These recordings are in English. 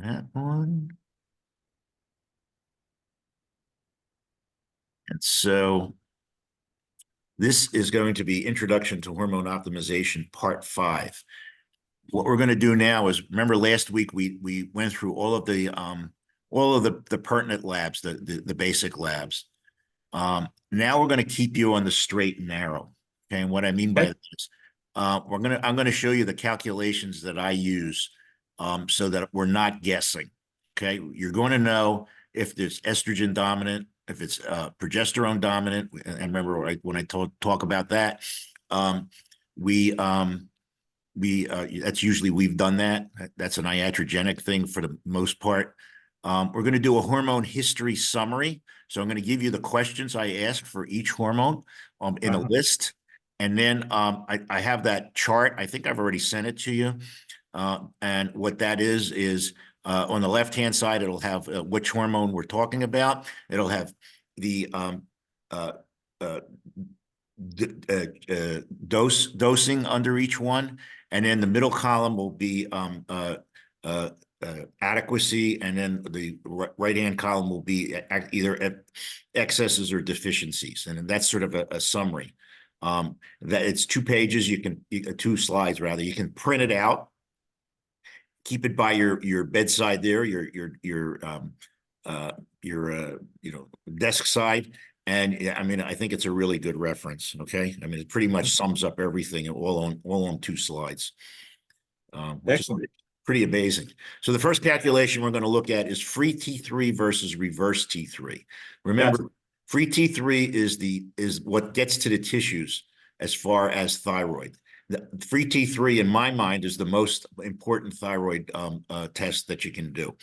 that one. And so this is going to be Introduction to Hormone Optimization, Part 5. What we're going to do now is, remember last week we went through all of the pertinent labs, the basic labs. Now we're going to keep you on the straight and narrow. Okay, and what I mean by this, I'm going to show you the calculations that I use, so that we're not guessing. Okay, you're going to know if there's estrogen dominant, if it's progesterone dominant, and remember when I talk about that, that's usually we've done that. That's an iatrogenic thing for the most part. We're going to do a hormone history summary. So I'm going to give you the questions I ask for each hormone in a list. And then I have that chart. I think I've already sent it to you. And what that is on the left-hand side, it'll have which hormone we're talking about. It'll have the dosing under each one. And then the middle column will be adequacy, and then the right-hand column will be either excesses or deficiencies. And that's sort of a summary. That it's 2 pages. You can 2 slides rather. You can print it out, keep it by your bedside there, your desk side. And I mean, I think it's a really good reference. Okay, I mean, it pretty much sums up everything all on 2 slides, which is pretty amazing. So the first calculation we're going to look at is free T3 versus reverse T3. Remember, free T3 is what gets to the tissues as far as thyroid. The free T3, in my mind, is the most important thyroid test that you can do.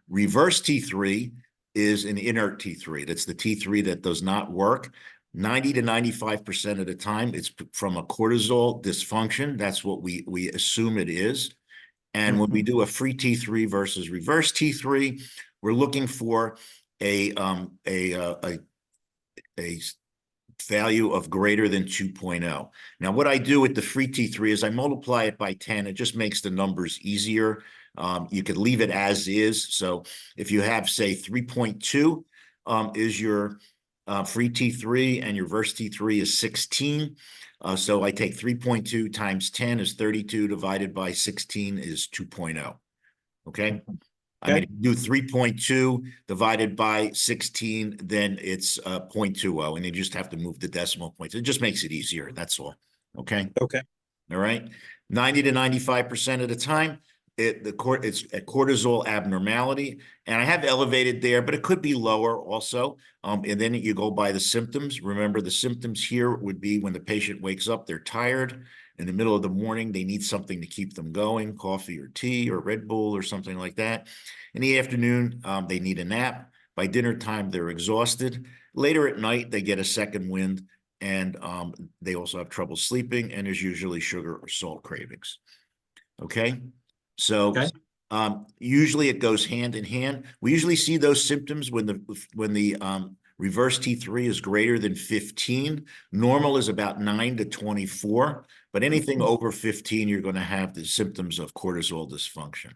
Reverse T3 is an inert T3. That's the T3 that does not work. 90 to 95% of the time, it's from a cortisol dysfunction. That's what we assume it is. And when we do a free T3 versus reverse T3, we're looking for a value of greater than 2.0. Now, what I do with the free T3 is I multiply it by 10. It just makes the numbers easier. You could leave it as is. So if you have, say, 3.2 is your free T3 and your reverse T3 is 16. So I take 3.2 times 10 is 32 divided by 16 is 2.0. Okay. I mean, if you do 3.2 divided by 16, then it's 0.20, and you just have to move the decimal points. It just makes it easier. That's all. Okay. Okay. All right. 90 to 95% of the time, it's a cortisol abnormality, and I have elevated there, but it could be lower also. And then you go by the symptoms. Remember, the symptoms here would be when the patient wakes up, they're tired. In the middle of the morning, they need something to keep them going, coffee or tea or Red Bull or something like that. In the afternoon, they need a nap. By dinner time, they're exhausted. Later at night, they get a second wind, and they also have trouble sleeping, and there's usually sugar or salt cravings. Okay. So usually it goes hand in hand. We usually see those symptoms when the reverse T3 is greater than 15. Normal is about 9 to 24, but anything over 15, you're going to have the symptoms of cortisol dysfunction.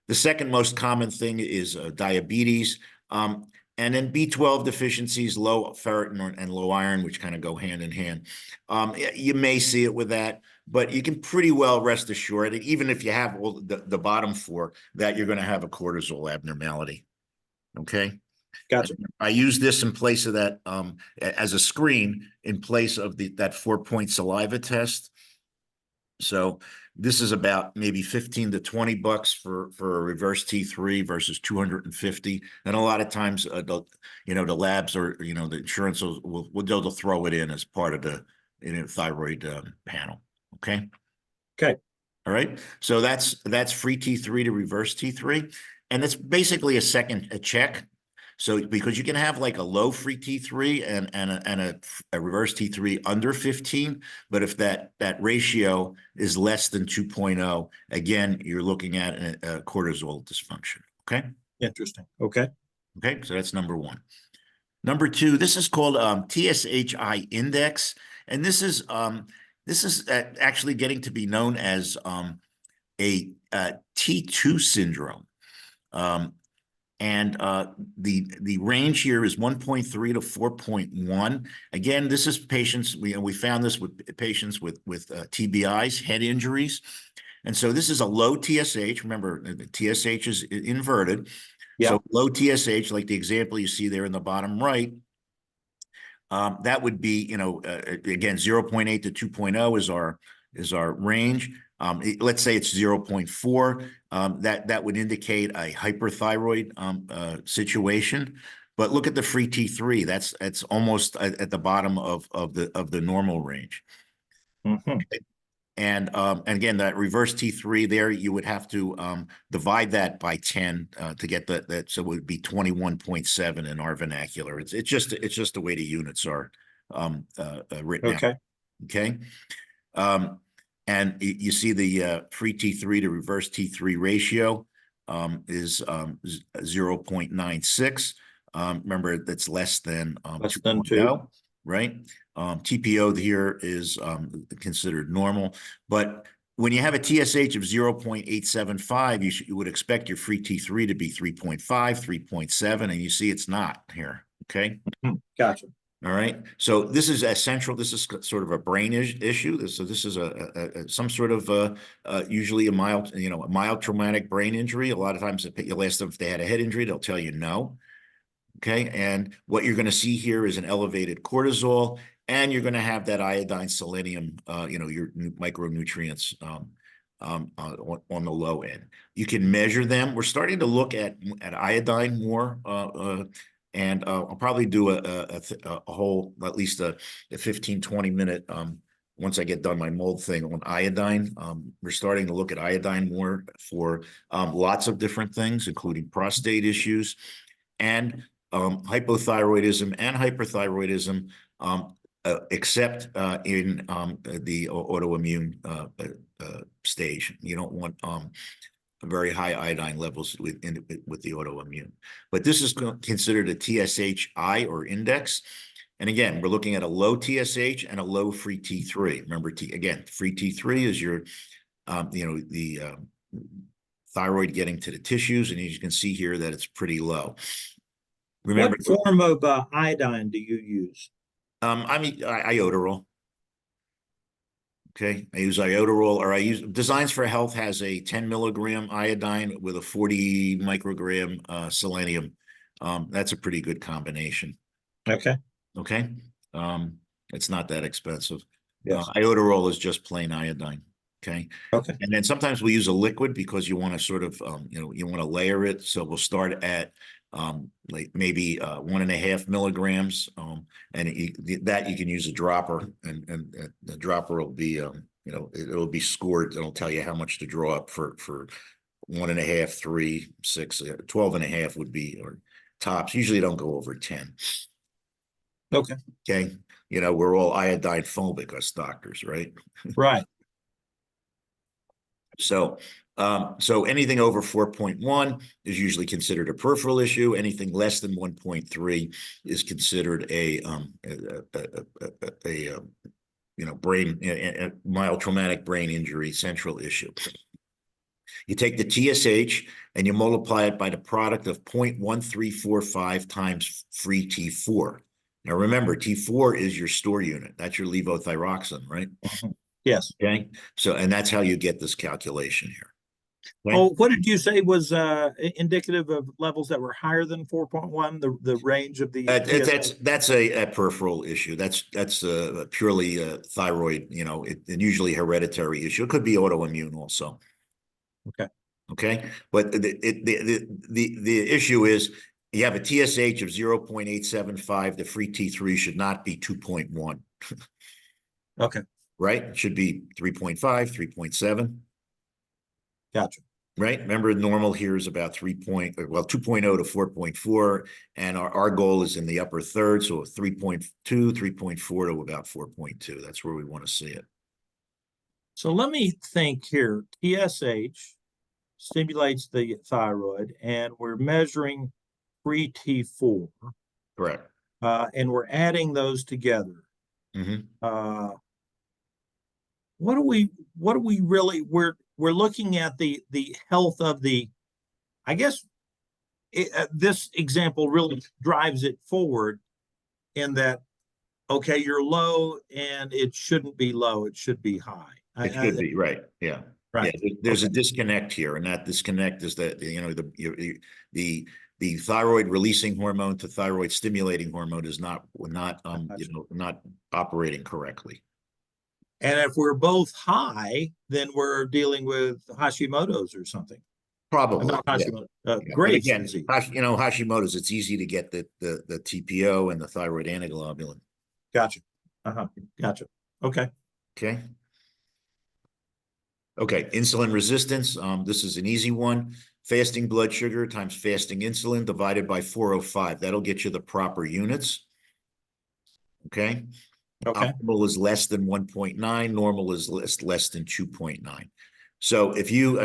The second most common thing is diabetes, and then B12 deficiencies, low ferritin and low iron, which kind of go hand in hand. You may see it with that, but you can pretty well rest assured that even if you have all the bottom 4, that you're going to have a cortisol abnormality. Okay. Gotcha. I use this in place of that as a screen in place of that 4-point saliva test. So this is about maybe 15 to 20 bucks for a reverse T3 versus 250. And a lot of times, the labs or, the insurance they'll throw it in as part of the thyroid panel. Okay. Okay. All right. So that's free T3 to reverse T3. And that's basically a check. So because you can have like a low free T3 and a reverse T3 under 15, but if that ratio is less than 2.0, again, you're looking at a cortisol dysfunction. Okay. Interesting. Okay. Okay. So that's number 1. Number 2, this is called TSHI index, and this is actually getting to be known as a T2 syndrome. And the range here is 1.3 to 4.1. Again, this is patients, we found this with patients with TBIs, head injuries. And so this is a low TSH. Remember, the TSH is inverted. Yeah. So low TSH, like the example you see there in the bottom right, that would be, again, 0.8 to 2.0 is our range. Let's say it's 0.4. That would indicate a hyperthyroid situation. But look at the free T3. That's almost at the bottom of the normal range. Mm-hmm. And again, that reverse T3 there, you would have to divide that by 10 to get that. So it would be 21.7 in our vernacular. It's just the way the units are written out. Okay. Okay. And you see the free T3 to reverse T3 ratio is 0.96. Remember, that's less than Less than 2. Right? TPO here is considered normal, but when you have a TSH of 0.875, you would expect your free T3 to be 3.5, 3.7, and you see it's not here. Okay. Gotcha. All right. So this is essential. This is sort of a brain issue. So this is some sort of usually a mild traumatic brain injury. A lot of times you'll ask them if they had a head injury, they'll tell you no. Okay. And what you're going to see here is an elevated cortisol, and you're going to have that iodine, selenium, your micronutrients on the low end. You can measure them. We're starting to look at iodine more, and I'll probably do a whole, at least a 15, 20-minute, once I get done my mold thing on iodine. We're starting to look at iodine more for lots of different things, including prostate issues and hypothyroidism and hyperthyroidism, except in the autoimmune stage. You don't want very high iodine levels with the autoimmune. But this is considered a TSH-I or index. And again, we're looking at a low TSH and a low free T3. Remember, again, free T3 is your, the thyroid getting to the tissues. And as you can see here that it's pretty low. Remember, what form of iodine do you use? I mean, iodoral. Okay, I use iodoral, or I use Designs for Health has a 10 milligram iodine with a 40 microgram selenium. That's a pretty good combination. Okay. Okay, it's not that expensive. Yes. Iodoral is just plain iodine. Okay. Okay. And then sometimes we use a liquid because you want to sort of, you want to layer it. So we'll start at like maybe 1.5 milligrams, and that you can use a dropper, and the dropper will be, it'll be scored. It'll tell you how much to draw up for 1.5, 3, 6, 12.5 would be, or tops. Usually don't go over 10. Okay. Okay. We're all iodine phobic, us doctors, right? Right. So anything over 4.1 is usually considered a peripheral issue. Anything less than 1.3 is considered a brain, a mild traumatic brain injury central issue. You take the TSH and you multiply it by the product of 0.1345 times free T4. Now remember, T4 is your store unit. That's your levothyroxine, right? Mm-hmm. Yes. Okay. So, and that's how you get this calculation here. Okay? Oh, what did you say was indicative of levels that were higher than 4.1? The range of the that's a peripheral issue. That's purely thyroid. And usually hereditary issue. It could be autoimmune also. Okay. Okay. But the issue is you have a TSH of 0.875. The free T3 should not be 2.1. Okay. Right? It should be 3.5, 3.7. Gotcha. Right? Remember, normal here is about 2.0 to 4.4, and our goal is in the upper third, so 3.2, 3.4 to about 4.2. That's where we want to see it. So let me think here. TSH stimulates the thyroid, and we're measuring free T4. Correct. And we're adding those together. Mm-hmm. What do we really, we're looking at the health of the, I guess this example really drives it forward in that, okay, you're low and it shouldn't be low, it should be high. It should be, right, yeah. Yeah, Right. there's a Okay. disconnect here, and that disconnect is that, the thyroid releasing hormone to thyroid stimulating hormone is not Gotcha. not operating correctly. And if we're both high, then we're dealing with Hashimoto's or something. Probably, Not yeah. Hashimoto, Yeah. But Graves' again, disease. Hashimoto's, it's easy to get the TPO and the thyroid antiglobulin. Gotcha. Gotcha. Okay. Okay. Okay, insulin resistance. This is an easy one. Fasting blood sugar times fasting insulin divided by 405. That'll get you the proper units. Okay. Okay. Optimal is less than 1.9. Normal is less than 2.9. So if you, I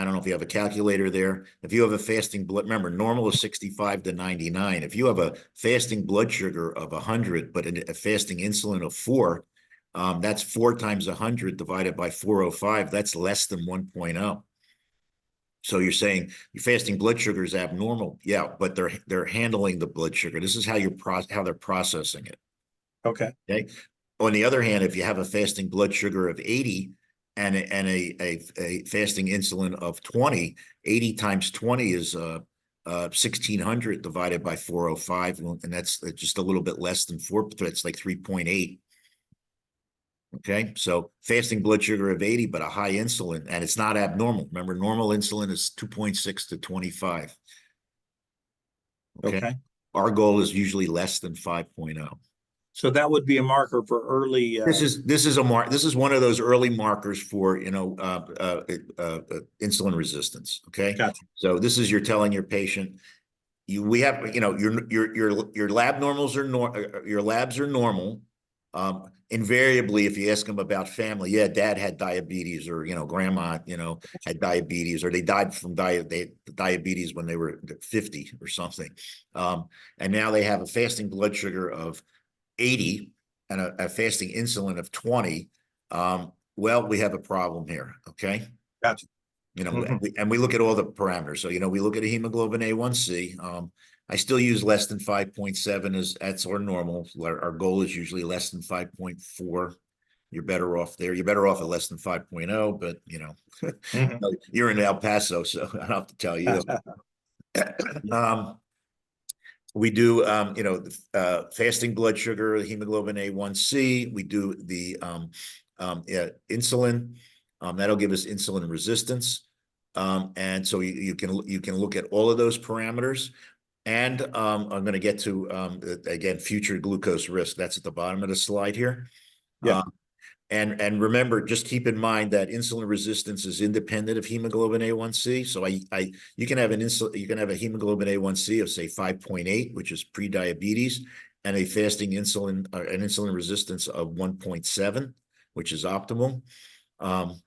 don't know if you have a calculator there. If you have a fasting blood, remember, normal is 65 to 99. If you have a fasting blood sugar of 100, but a fasting insulin of 4, that's 4 times 100 divided by 405. That's less than 1.0. So you're saying your fasting blood sugar is abnormal. Yeah, but they're handling the blood sugar. This is how how they're processing it. Okay. Okay. On the other hand, if you have a fasting blood sugar of 80 and a fasting insulin of 20, 80 times 20 is 1600 divided by 405, and that's just a little bit less than 4. That's like 3.8. Okay, so fasting blood sugar of 80, but a high insulin, and it's not abnormal. Remember, normal insulin is 2.6 to 25. Okay. Our goal is usually less than 5.0. So that would be a marker for early. This is one of those early markers for insulin resistance. Okay, Gotcha. so this is, you're telling your patient, we have, your lab normals are your labs are normal. Invariably, if you ask them about family, yeah, dad had diabetes, or grandma had diabetes, or they died from diabetes when they were 50 or something, and now they have a fasting blood sugar of 80 and a fasting insulin of 20. Well, we have a problem here. Okay. Gotcha. And we look at all the parameters. So, we look at a hemoglobin A1C. I still use less than 5.7 as that's our normal. Our goal is usually less than 5.4. You're better off there. You're better off at less than 5.0, but you're in El Paso, so I don't have to tell you. We do, fasting blood sugar, hemoglobin A1C. We do the insulin. That'll give us insulin resistance. And so you can look at all of those parameters. And I'm going to get to, again, future glucose risk. That's at the bottom of the slide here. Yeah. And remember, just keep in mind that insulin resistance is independent of hemoglobin A1C. So you can have a hemoglobin A1C of, say, 5.8, which is pre-diabetes, and a fasting insulin, an insulin resistance of 1.7, which is optimal. We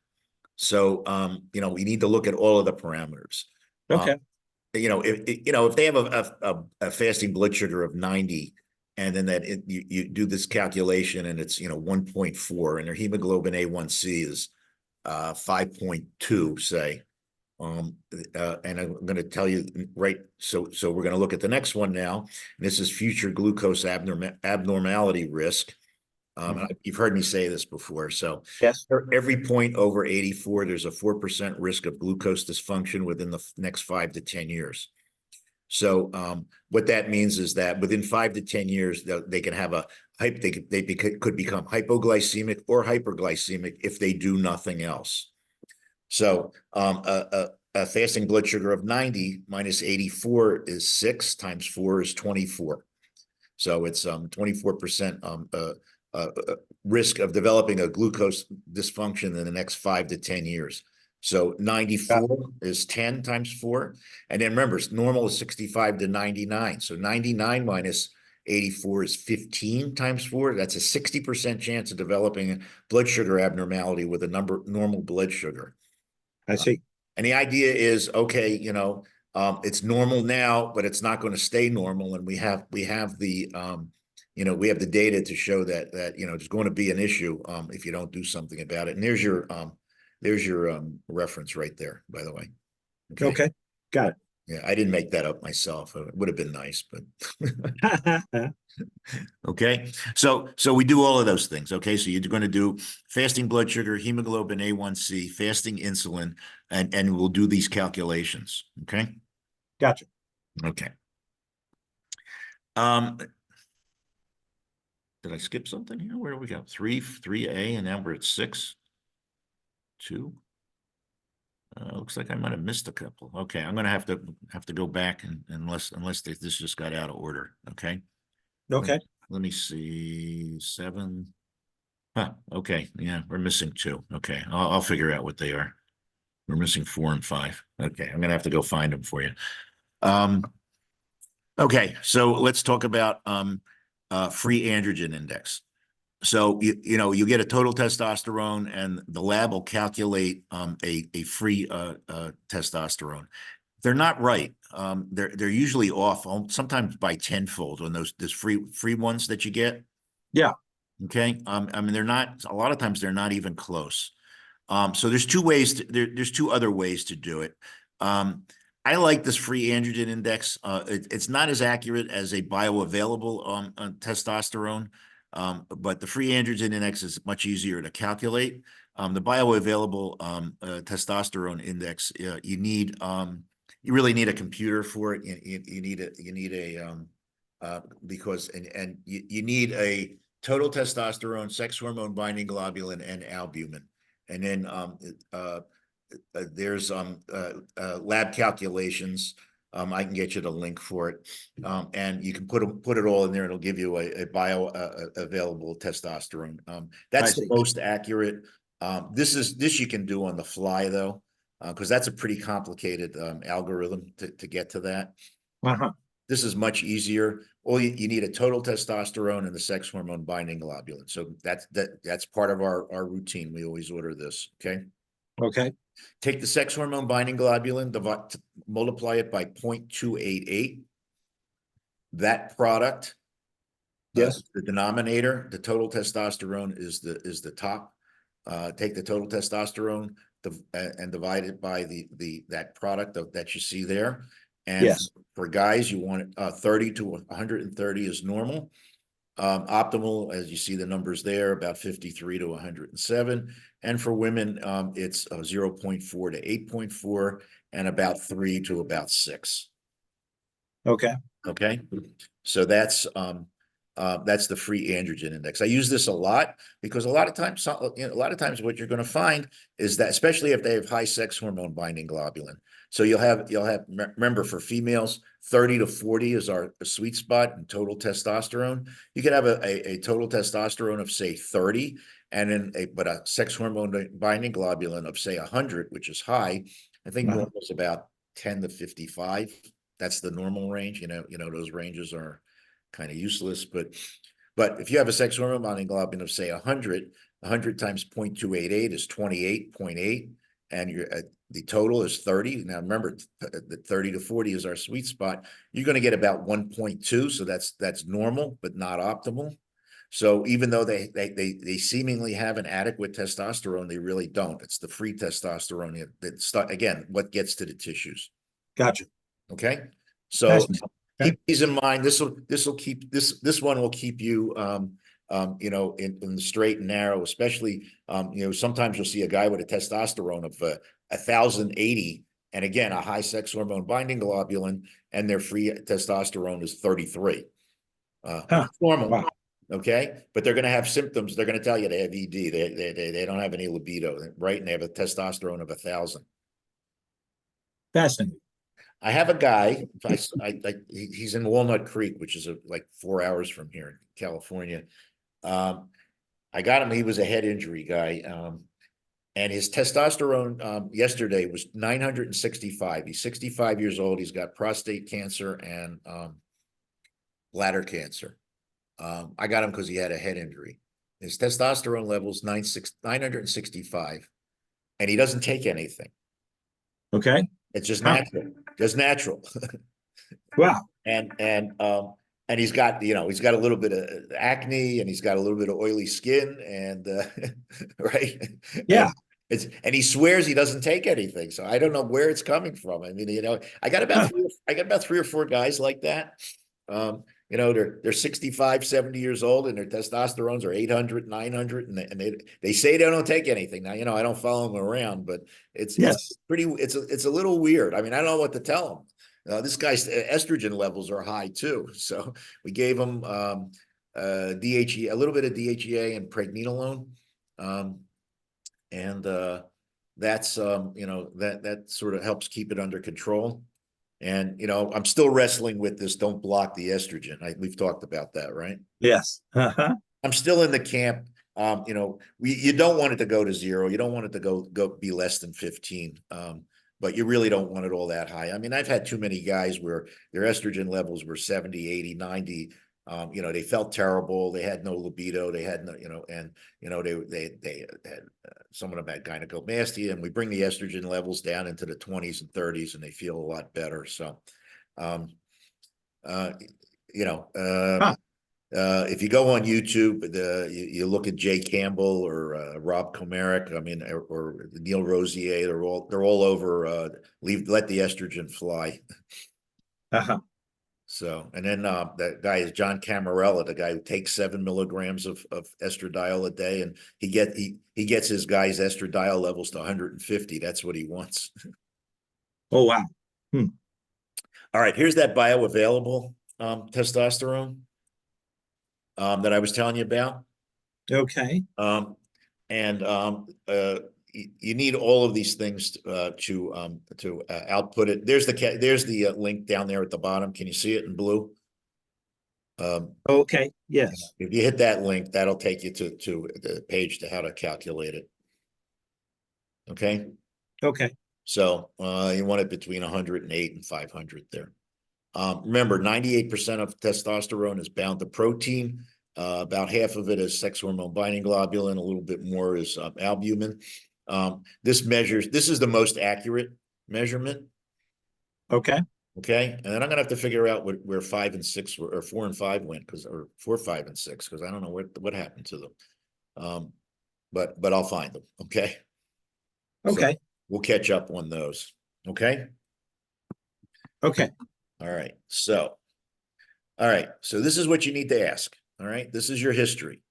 need to look at all of the parameters. Okay. If they have a fasting blood sugar of 90, and then you do this calculation and it's 1.4, and their hemoglobin A1C is 5.2, say, and I'm going to tell you, right, so we're going to look at the next one now, and this is future glucose abnormality risk. You've heard me say this before. So yes, every point over 84, there's a 4% risk of glucose dysfunction within the next 5 to 10 years. So what that means is that within 5 to 10 years, they can have they could become hypoglycemic or hyperglycemic if they do nothing else. So a fasting blood sugar of 90 minus 84 is 6 times 4 is 24. So it's 24% risk of developing a glucose dysfunction in the next 5 to 10 years. So 94 is 10 times 4. And then remember, normal is 65 to 99. So 99 minus 84 is 15 times 4. That's a 60% chance of developing a blood sugar abnormality with a normal blood sugar. I see. And the idea is, okay, it's normal now, but it's not going to stay normal. And we have the data to show that there's going to be an issue if you don't do something about it. And there's your There's your reference right there, by the way. Okay, got Yeah, I didn't make that up myself. It would have been nice, but it. okay. So we do all of those things. Okay. So you're going to do fasting blood sugar, hemoglobin A1C, fasting insulin, and we'll do these calculations. Okay. Gotcha. Okay. Did I skip something here? Where do we go? 3A, and now we're at 6, 2. Looks like I might have missed a couple. Okay, I'm gonna have to go back and unless this just got out of order. Okay. Okay. Let me see. 7. Huh, okay, yeah, we're missing 2. Okay, I'll figure out what they are. We're missing 4 and 5. Okay, I'm gonna have to go find them for you. Okay, so let's talk about free androgen index. So you get a total testosterone, and the lab will calculate a free testosterone. They're not right. They're usually off, sometimes by tenfold on those free ones that you get. Yeah. Okay. I mean, they're not, a lot of times they're not even close. So there's two ways there's two other ways to do it. I like this free androgen index. It's not as accurate as a bioavailable testosterone, but the free androgen index is much easier to calculate. The bioavailable testosterone index, you really need a computer for it. You need a because you need a total testosterone, sex hormone binding globulin, and albumin. And then there's lab calculations. I can get you the link for it, and you can put it all in there. It'll give you a bio available testosterone. That's the most accurate. This you can do on the fly though, because that's a pretty complicated algorithm to get to that. Uh-huh. This is much easier. All you need a total testosterone and the sex hormone binding globulin. So that's part of our routine. We always order this. Okay. Okay. Take the sex hormone binding globulin, multiply it by 0.288. That product, Yes. the denominator, the total testosterone is the top. Take the total testosterone and divide it by that product that you see there. And yes. for guys, you want 30 to 130 is normal. Optimal, as you see the numbers there, about 53 to 107. And for women, it's 0.4 to 8.4 and about 3 to about 6. Okay. Okay. So that's the free androgen index. I use this a lot because a lot of times what you're going to find is that, especially if they have high sex hormone binding globulin. So you'll have remember, for females, 30 to 40 is our sweet spot in total testosterone. You could have a total testosterone of say 30, and then a sex hormone binding globulin of say 100, which is high. I think normal is about 10 to 55. That's the normal range. Those ranges are kind of useless, but if you have a sex hormone binding globulin of say 100 times 0.288 is 28.8, and the total is 30. Now remember, the 30 to 40 is our sweet spot. You're going to get about 1.2, so that's normal but not optimal. So even though they seemingly have an adequate testosterone, they really don't. It's the free testosterone that again, what gets to the tissues. Gotcha. Okay, so keep these in mind. This one will keep you in the straight and narrow, especially sometimes you'll see a guy with a testosterone of 1,080, and again a high sex hormone binding globulin, and their free testosterone is 33. Normal. Wow. Okay, but they're going to have symptoms. They're going to tell you they have ED. They don't have any libido, right? And they have a testosterone of 1,000. Fascinating. I have a guy. He's in Walnut Creek, which is like 4 hours from here in California. I got him. He was a head injury guy, and his testosterone yesterday was 965. He's 65 years old. He's got prostate cancer and bladder cancer. I got him because he had a head injury. His testosterone level's 965, and he doesn't take anything. Okay. It's just natural. Just natural. Wow. And he's got a little bit of acne, and he's got a little bit of oily skin, and right. Yeah. And he swears he doesn't take anything. So I don't know where it's coming from. I mean, I got about three or four guys like that. They're 65, 70 years old and their testosterones are 800, 900, and they say they don't take anything. Now, I don't follow them around, but it's Yes. it's a little weird. I mean, I don't know what to tell them. This guy's estrogen levels are high too. So we gave him DHEA, a little bit of DHEA and pregnenolone. And that's that sort of helps keep it under control. And I'm still wrestling with this. Don't block the estrogen. We've talked about that, right? Yes. Uh-huh. I'm still in the camp. You don't want it to go to 0. You don't want it to go be less than 15. But you really don't want it all that high. I mean, I've had too many guys where their estrogen levels were 70, 80, 90. They felt terrible. They had no libido. They had no, they had some of them had gynecomastia, and we bring the estrogen levels down into the 20s and 30s, and they feel a lot better. So, Huh. if you go on YouTube, you look at Jay Campbell or Rob Komarick, I mean, or Neil Rosier, they're all over. Let the estrogen fly. Uh-huh. So, and then that guy is John Camarella, the guy who takes 7 milligrams of estradiol a day, and he gets his guys' estradiol levels to 150. That's what he wants. Oh, wow. All right, here's that bioavailable testosterone that I was telling you about. Okay. You need all of these things to output it. There's the link down there at the bottom. Can you see it in blue? Okay. Yes. If you hit that link, that'll take you to the page to how to calculate it. Okay. Okay. So you want it between 108 and 500 there. Remember, 98% of testosterone is bound to protein. About half of it is sex hormone binding globulin. A little bit more is albumin. This is the most accurate measurement. Okay. Okay. And then I'm gonna have to figure out where 5 and 6 were, or 4 and 5 went, or 4, 5, and 6, because I don't know what happened to them. But I'll find them. Okay. Okay. So we'll catch up on those. Okay. Okay. All right. So this is what you need to ask. All right. This is your history.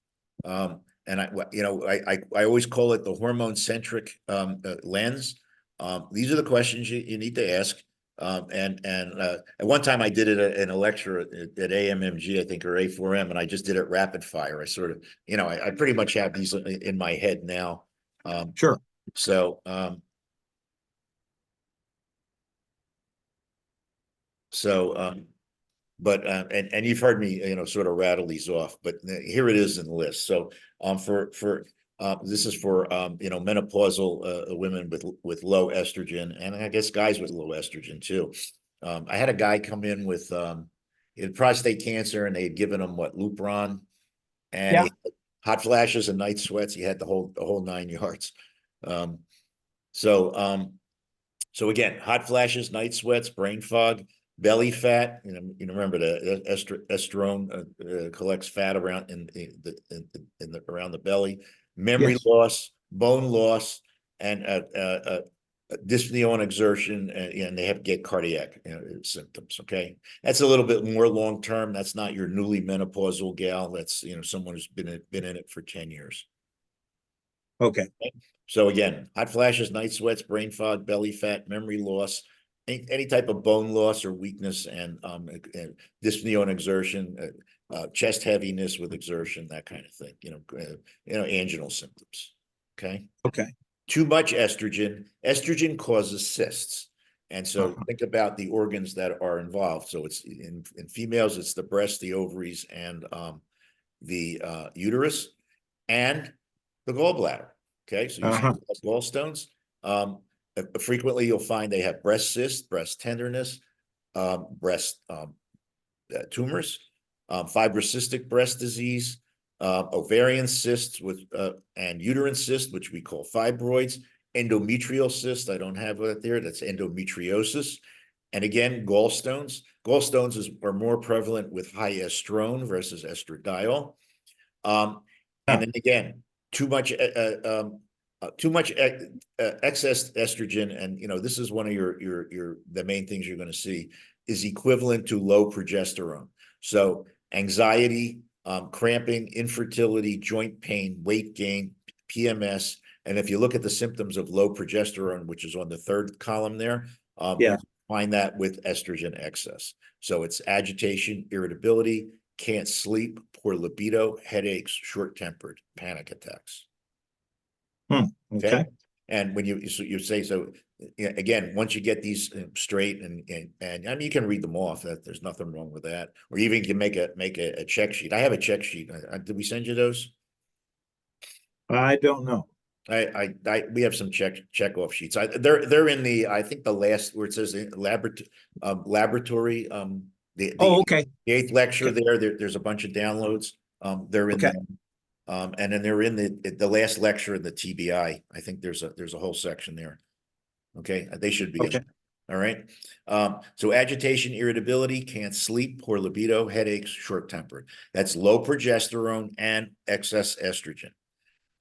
And I always call it the hormone centric lens. These are the questions you need to ask. At one time I did it in a lecture at AMMG, I think, or A4M, and I just did it rapid fire. I sort of, I pretty much have these in my head now. Sure. So, but and you've heard me, sort of rattle these off, but here it is in the list. So, this is for menopausal women with low estrogen, and I guess guys with low estrogen too. I had a guy come in with he had prostate cancer, and they had given him Lupron, and he had hot flashes and night sweats. He had the whole 9 yards. So again, hot flashes, night sweats, brain fog, belly fat. Remember the estrone collects fat around around the belly. Memory Yes. loss, bone loss, and dyspnea on exertion, and they have to get cardiac symptoms. Okay, that's a little bit more long term. That's not your newly menopausal gal. That's someone who's been in it for 10 years. Okay. So again, hot flashes, night sweats, brain fog, belly fat, memory loss, any type of bone loss or weakness, and dyspnea on exertion, chest heaviness with exertion, that kind of thing. Anginal symptoms. Okay. Okay. Too much estrogen. Estrogen causes cysts. And so think about the organs that are involved. So it's in females, it's the breast, the ovaries, and the uterus, and the gallbladder. Okay, so you see gallstones. Frequently, you'll find they have breast cysts, breast tenderness, breast tumors, fibrocystic breast disease, ovarian cysts and uterine cysts, which we call fibroids, endometrial cysts. I don't have that there. That's endometriosis. And again, gallstones. Gallstones are more prevalent with high estrone versus estradiol. And then again, too much too much excess estrogen, and this is one of the main things you're going to see, is equivalent to low progesterone. So anxiety, cramping, infertility, joint pain, weight gain, PMS. And if you look at the symptoms of low progesterone, which is on the third column there, Yeah. find that with estrogen excess. So it's agitation, irritability, can't sleep, poor libido, headaches, short-tempered, panic attacks. Okay. And when you say so, again, once you get these straight, and I mean, you can read them off. That there's nothing wrong with that, or even you can make a check sheet. I have a check sheet. Did we send you those? I don't know. We have some check off sheets. They're in the, I think, the last where it says laboratory. Okay. The 8th lecture Okay. there's a bunch of downloads. They're in there. And then they're in the last lecture in the TBI. I think there's a whole section there. Okay, they should be Okay. in. All right. So agitation, irritability, can't sleep, poor libido, headaches, short-tempered. That's low progesterone and excess estrogen.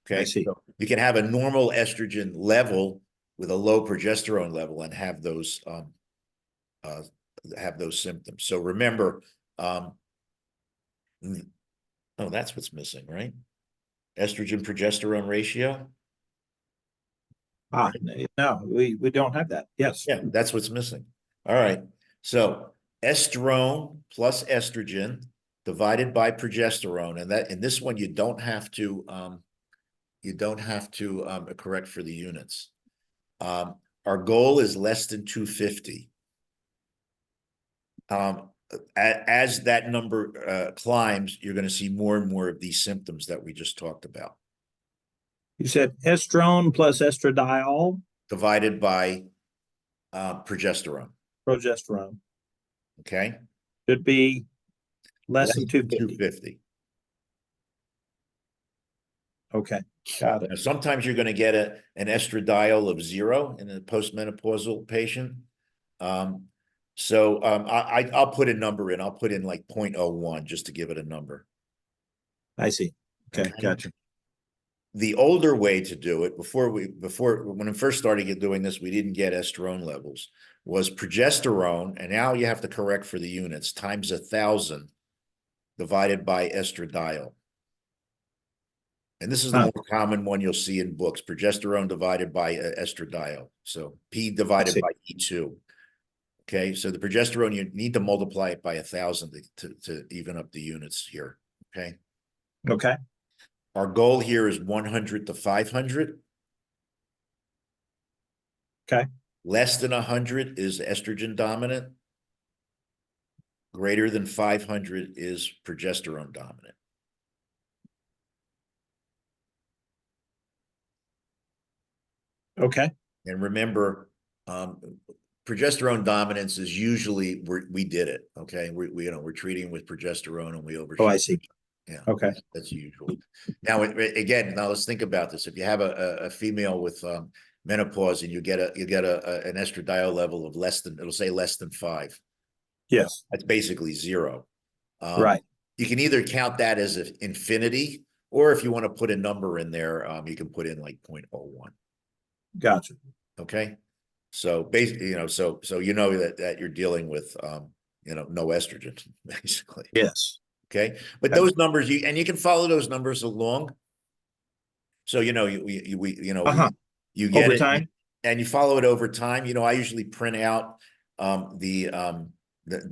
Okay, I see. so you can have a normal estrogen level with a low progesterone level and have those symptoms. So remember, oh, that's what's missing, right? Estrogen progesterone ratio. No, we don't have that. Yes. Yeah, that's what's missing. All right. So estrone plus estrogen divided by progesterone, and in this one you don't have to correct for the units. Our goal is less than 250. As that number climbs, you're going to see more and more of these symptoms that we just talked about. You said estrone plus estradiol Divided by progesterone. progesterone Okay. should be less than 250. 250. Okay. Got it. Now, sometimes you're going to get an estradiol of 0 in a postmenopausal patient. I'll put a number in. I'll put in like 0.01 just to give it a number. I see. Okay. Gotcha. The older way to do it, when I first started doing this, we didn't get estrone levels, was progesterone, and now you have to correct for the units, times 1,000 divided by estradiol. And this is the more common one you'll see in books, progesterone divided by estradiol. So P divided by E2. Okay, so the progesterone, you need to multiply it by 1,000 to even up the units here. Okay. Okay. Our goal here is 100 to 500. Okay. Less than 100 is estrogen dominant. Greater than 500 is progesterone dominant. Okay. And remember, progesterone dominance is usually we did it. Okay, we're treating with progesterone and we overshoot. Oh, I see. Yeah. Okay. That's usual. Now, again, let's think about this. If you have a female with menopause and you get an estradiol level of it'll say less than 5. Yes. That's basically 0. Right. You can either count that as infinity, or if you want to put a number in there, you can put in like 0.01. Gotcha. Okay. So basically, so that you're dealing with no estrogen, basically. Yes. Okay. But those numbers, you can follow those numbers along. So you get Over it time. and you follow it over time. I usually print out the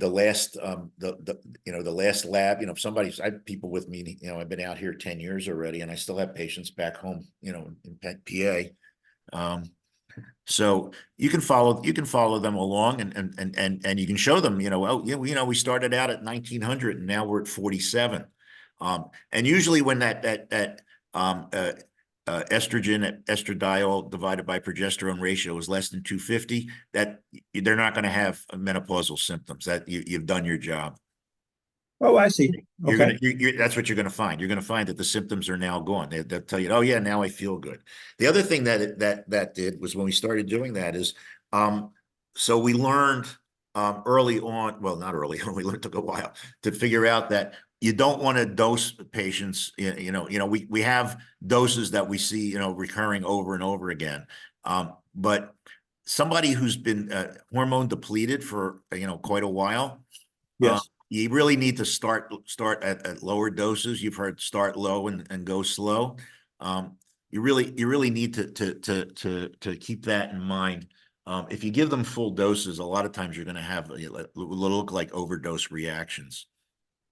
last the last lab. If I have people with me, I've been out here 10 years already, and I still have patients back home, in PA. So you can follow them along, and you can show them, we started out at 1900 and now we're at 47. And usually when that estrogen estradiol divided by progesterone ratio is less than 250, that they're not going to have menopausal symptoms. That you've done your job. Oh, I see. Okay. That's what you're going to find. You're going to find that the symptoms are now gone. They'll tell you, oh yeah, now I feel good. The other thing that did was when we started doing that is, so we learned early on, well, not early on, it took a while to figure out that you don't want to dose patients, we have doses that we see, recurring over and over again. But somebody who's been hormone depleted for, quite a while, Yes. you really need to start at lower doses. You've heard start low and go slow. You really need to keep that in mind. If you give them full doses, a lot of times you're going to have look like overdose reactions.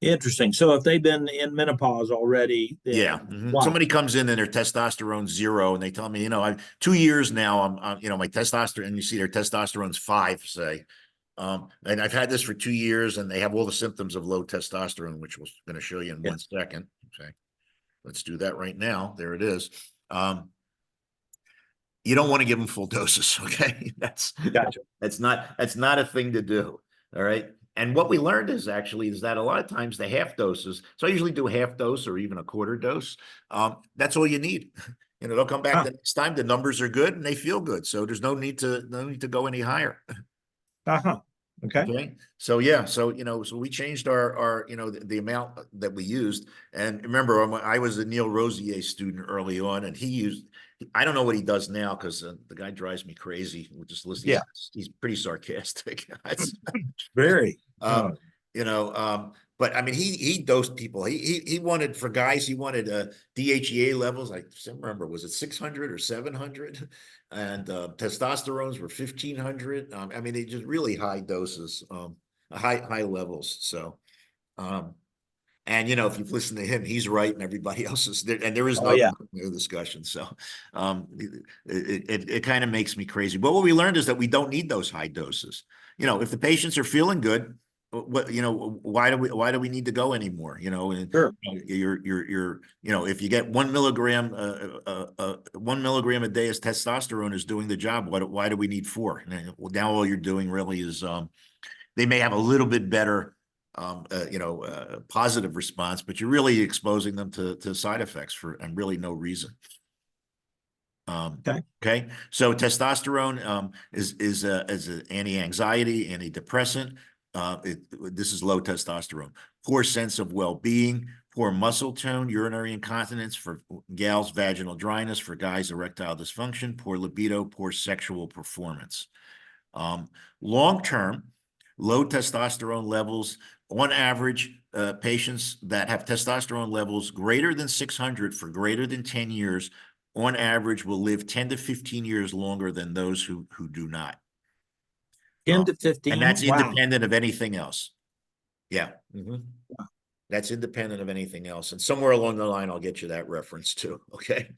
Interesting. So if they've been in menopause already, Yeah. then wow. Somebody comes in and their testosterone's 0, and they tell me, I've 2 years now, my testosterone, and you see their testosterone's 5, say. And I've had this for 2 years, and they have all the symptoms of low testosterone, which we're going to show you in 1 second. Okay. Let's do that right now. There it is. You don't want to give them full doses. Okay. Gotcha. That's not a thing to do. All right. And what we learned is that a lot of times the half doses, so I usually do half dose or even a quarter dose. That's all you need. They'll come back the next time. The numbers are good and they feel good. So there's no need to go any higher. Uh-huh. Okay. Okay. So yeah. So, so we changed our the amount that we used. And remember, I was a Neil Rosier student early on, and I don't know what he does now, because the guy drives me crazy. We're just listening. Yeah. He's pretty sarcastic. Very. But I mean, he dosed people. He wanted, for guys, he wanted DHEA levels. I can't remember, was it 600 or 700? And testosterones were 1500. I mean, they just really high doses, high levels. So, and if you've listened to him, he's right, and everybody else is there, and there is no discussion. So, it kind of makes me crazy. But what we learned is that we don't need those high doses. If the patients are feeling good, why do we need to go anymore? And sure. If you get 1 milligram, 1 milligram a day as testosterone is doing the job, why do we need 4? Now all you're doing really is, they may have a little bit better, positive response, but you're really exposing them to side effects and really no reason. Okay. So testosterone is an anti-anxiety, antidepressant. This is low testosterone. Poor sense of well-being, poor muscle tone, urinary incontinence for gals, vaginal dryness for guys, erectile dysfunction, poor libido, poor sexual performance. Long-term, low testosterone levels, on average, patients that have testosterone levels greater than 600 for greater than 10 years, on average, will live 10 to 15 years longer than those who do not. 10 to 15. And that's wow. independent of anything else. Yeah. That's independent of anything else. And somewhere along the line, I'll get you that reference too. Okay.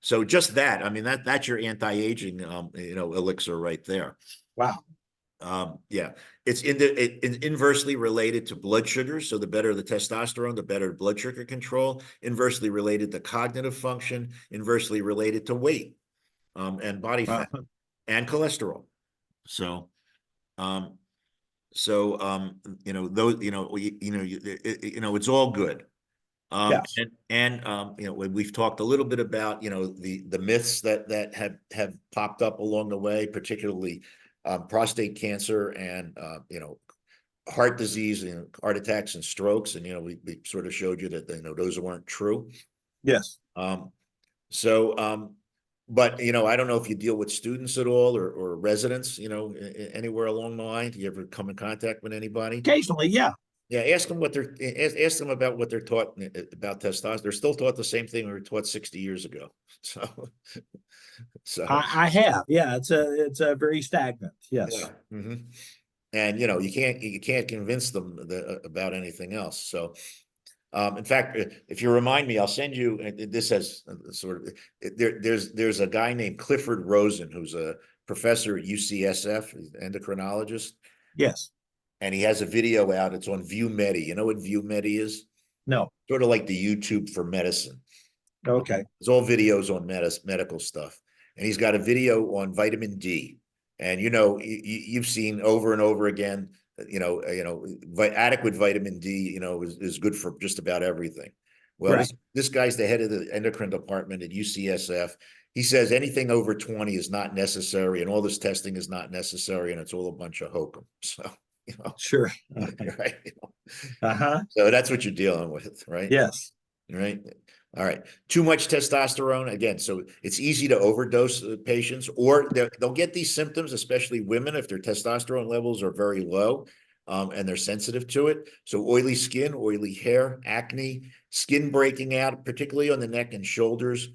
So just that, I mean, that's your anti-aging, elixir right there. Wow. Yeah, it's inversely related to blood sugar. So the better the testosterone, the better blood sugar control. Inversely related to cognitive function. Inversely related to weight, and body fat, and cholesterol. So, those, it's all good. Yes. We've talked a little bit about, the myths that have popped up along the way, particularly prostate cancer and heart disease and heart attacks and strokes, and we sort of showed you that those weren't true. Yes. But I don't know if you deal with students at all, or residents, anywhere along the line. Do you ever come in contact with anybody? Occasionally, yeah. Yeah, ask them ask them about what they're taught about testosterone. They're still taught the same thing we were taught 60 years ago. So I have. Yeah, it's a very stagnant. Yes. Yeah. And you can't convince them about anything else. So, in fact, if you remind me, I'll send you. This has sort of there's a guy named Clifford Rosen, who's a professor at UCSF, endocrinologist. Yes. And he has a video out. It's on ViewMedi. You know what ViewMedi is? No. Sort of like the YouTube for medicine. Okay. It's all videos on medical stuff. And he's got a video on vitamin D. And you've seen over and over again, adequate vitamin D, is good for just about everything. Well, right. This guy's the head of the endocrine department at UCSF. He says anything over 20 is not necessary, and all this testing is not necessary, and it's all a bunch of hokum. So, you know, Sure. right? You know? Uh-huh. So that's what you're dealing with, right? Yes. Right. All right. Too much testosterone again. So it's easy to overdose patients, or they'll get these symptoms, especially women, if their testosterone levels are very low, and they're sensitive to it. So oily skin, oily hair, acne, skin breaking out, particularly on the neck and shoulders.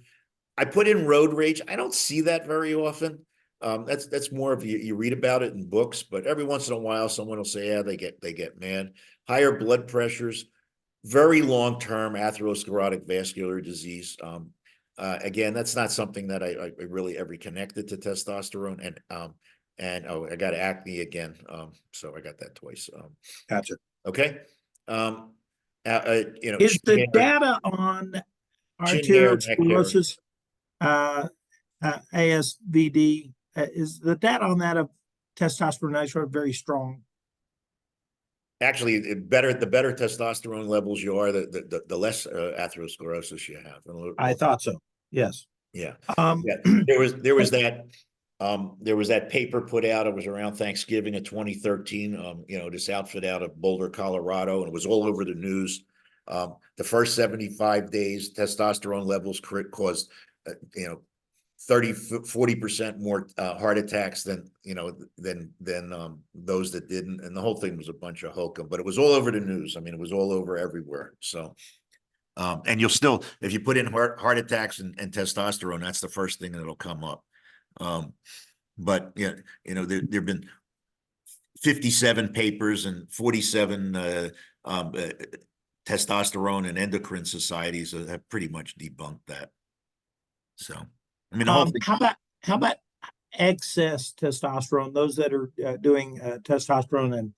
I put in road rage. I don't see that very often. That's more of you read about it in books, but every once in a while, someone will say, yeah, they get mad. Higher blood pressures, very long-term atherosclerotic vascular disease. Again, that's not something that I really ever connected to testosterone. And oh, I got acne again. So I got that twice. Gotcha. Okay. You know, Is the chin hair, data on neck hair. arteriosclerosis, ASVD, is the data on that of testosterone nitrate very strong? Actually, the better testosterone levels you are, the less atherosclerosis you have. I thought so. Yes. Yeah, Um, yeah. There was that paper put out. It was around Thanksgiving of 2013. You know, this outfit out of Boulder, Colorado, and it was all over the news. The first 75 days, testosterone levels caused, you know, 30-40% more heart attacks than those that didn't, and the whole thing was a bunch of hokum, but it was all over the news. I mean, it was all over everywhere. So and you'll still, if you put in heart attacks and testosterone, that's the first thing that'll come up. But yeah, you know, there've been 57 papers and 47 testosterone and endocrine societies that have pretty much debunked that. So I mean, the whole thing. how about excess testosterone? Those that are doing testosterone and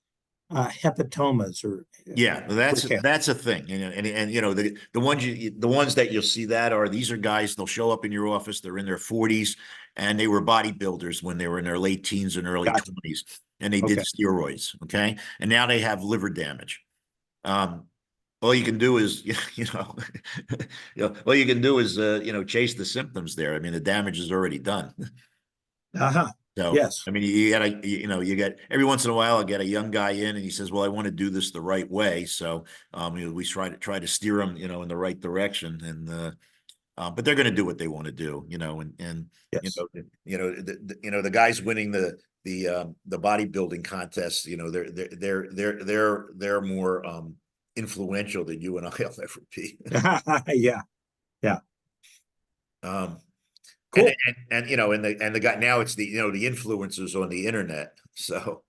hepatomas or Yeah, that's a thing, and you know the ones that you'll see that are, these are guys, they'll show up in your office, they're in their 40s, and they were bodybuilders when they were in their late teens and early Gotcha. 20s, and they did Okay. steroids, okay, and now they have liver damage. All you can do is all you can do is chase the symptoms there. I mean, the damage is already done. Uh-huh. So, Yes. I mean, you get every once in a while, I get a young guy in and he says, well, I want to do this the right way. So, we try to steer them, in the right direction. And, but they're going to do what they want to do, and, Yes. the guys winning the bodybuilding contests, they're more, influential than you and I'll ever be. Yeah. Yeah. Um, Cool. and the guy now, it's the influencers on the internet. So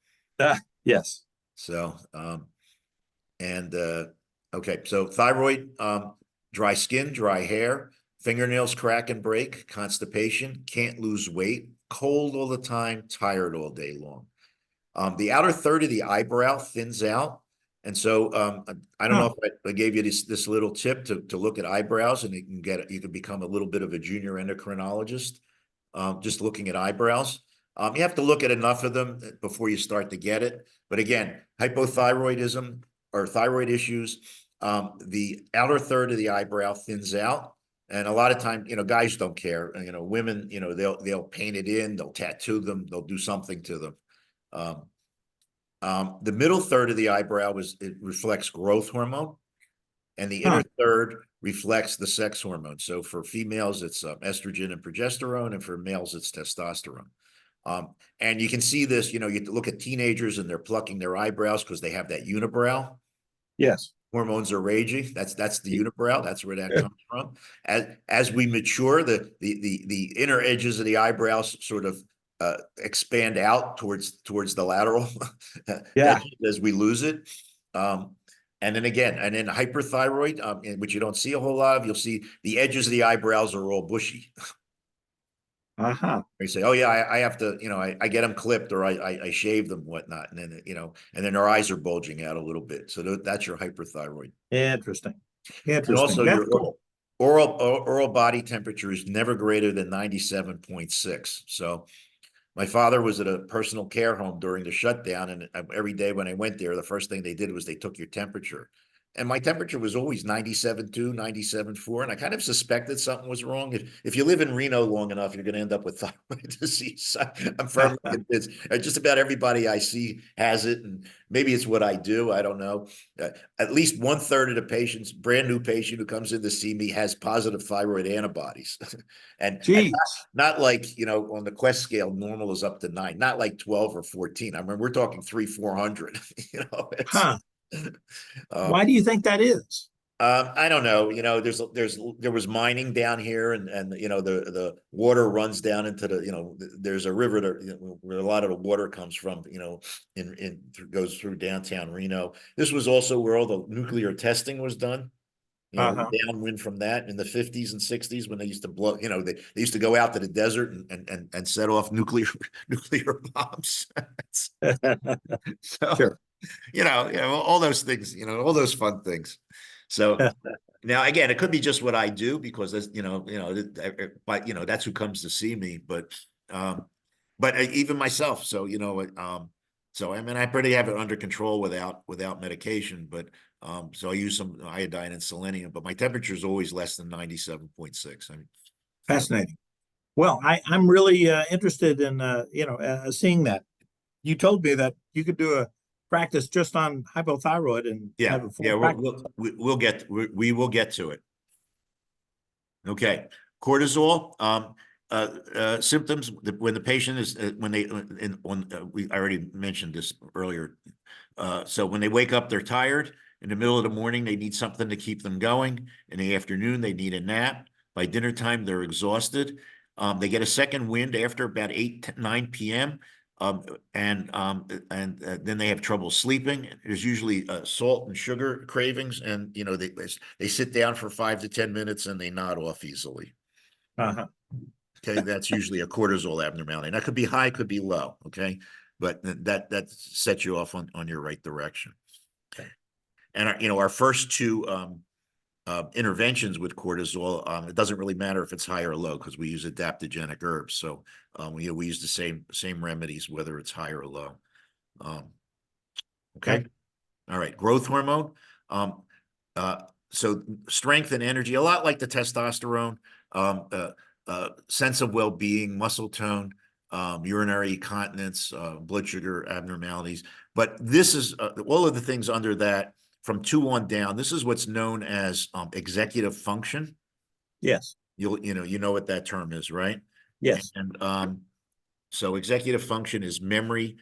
Yes. so and okay, so thyroid, dry skin, dry hair, fingernails crack and break, constipation, can't lose weight, cold all the time, tired all day long. The outer third of the eyebrow thins out. And so I don't know if I gave you this little tip to look at eyebrows, and you can become a little bit of a junior endocrinologist, just looking at eyebrows. You have to look at enough of them before you start to get it. But again, hypothyroidism or thyroid issues, the outer third of the eyebrow thins out. And a lot of times, guys don't care. Women, they'll paint it in, they'll tattoo them, they'll do something to them. The middle third of the eyebrow it reflects growth hormone, and the inner third reflects the sex hormone. So for females, it's estrogen and progesterone, and for males, it's testosterone. And you can see this, you look at teenagers and they're plucking their eyebrows because they have that unibrow. Yes. Hormones are raging. That's the unibrow. That's where that comes from. As we mature, the inner edges of the eyebrows sort of expand out towards the lateral Yeah. as we lose it. And then hyperthyroid, which you don't see a whole lot of, you'll see the edges of the eyebrows are all bushy. Uh-huh. They say, oh yeah, I have to, I get them clipped, or I shave them, whatnot. And then, and then their eyes are bulging out a little bit. So that's your hyperthyroid. Interesting. And also That's your cool. oral body temperature is never greater than 97.6. So my father was at a personal care home during the shutdown, and every day when I went there, the first thing they did was they took your temperature. and my temperature was always 97.2, 97.4, and I kind of suspected something was wrong. If you live in Reno long enough, you're going to end up with thyroid disease. I'm firmly convinced. Just about everybody I see has it, and maybe it's what I do. I don't know. At least 1/3 of the patients, brand new patient who comes in to see me, has positive thyroid antibodies, and Geez. not like, you know, on the Quest scale, normal is up to 9, not like 12 or 14. I mean, we're talking 300-400. You know, it's. Huh. Um, Why do you think that is? I don't know. You know, there was mining down here, and you know the water runs down into the, you know, there's a river to, you know, where a lot of the water comes from. You know, goes through downtown Reno. This was also where all the nuclear testing was done. You know, Uh-huh. downwind from that in the 50s and 60s when they used to blow. You know, they used to go out to the desert and set off nuclear bombs. So, Sure. you know, all those things, you know, all those fun things. So now, again, it could be just what I do because there's, but you know, that's who comes to see me. But even myself. So, you know, so I mean, I pretty have it under control without medication. But so I use some iodine and selenium, but my temperature is always less than 97.6. I mean, you know, Fascinating. Well, I'm really interested in seeing that. You told me that you could do a practice just on hypothyroid and yeah, have a full yeah, practice. we will get to it. Okay, cortisol. Symptoms when the patient is when they I already mentioned this earlier. So when they wake up, they're tired. In the middle of the morning, they need something to keep them going. In the afternoon, they need a nap. By dinner time, they're exhausted. They get a second wind after about 9 p.m. Then they have trouble sleeping. There's usually salt and sugar cravings, and you know they sit down for 5 to 10 minutes and they nod off easily. Uh-huh. Okay, that's usually a cortisol abnormality. And that could be high, could be low. Okay, but that sets you off on your right direction. Okay. And our first two interventions with cortisol, it doesn't really matter if it's high or low because we use adaptogenic herbs. So we use the same remedies whether it's high or low. Okay. Okay. All right. Growth hormone. Um, so strength and energy, a lot like the testosterone. Sense of well-being, muscle tone, urinary incontinence, blood sugar abnormalities. But this is all of the things under that from 2 on down. This is what's known as executive function. Yes. You know what that term is, right? Yes. And so executive function is memory,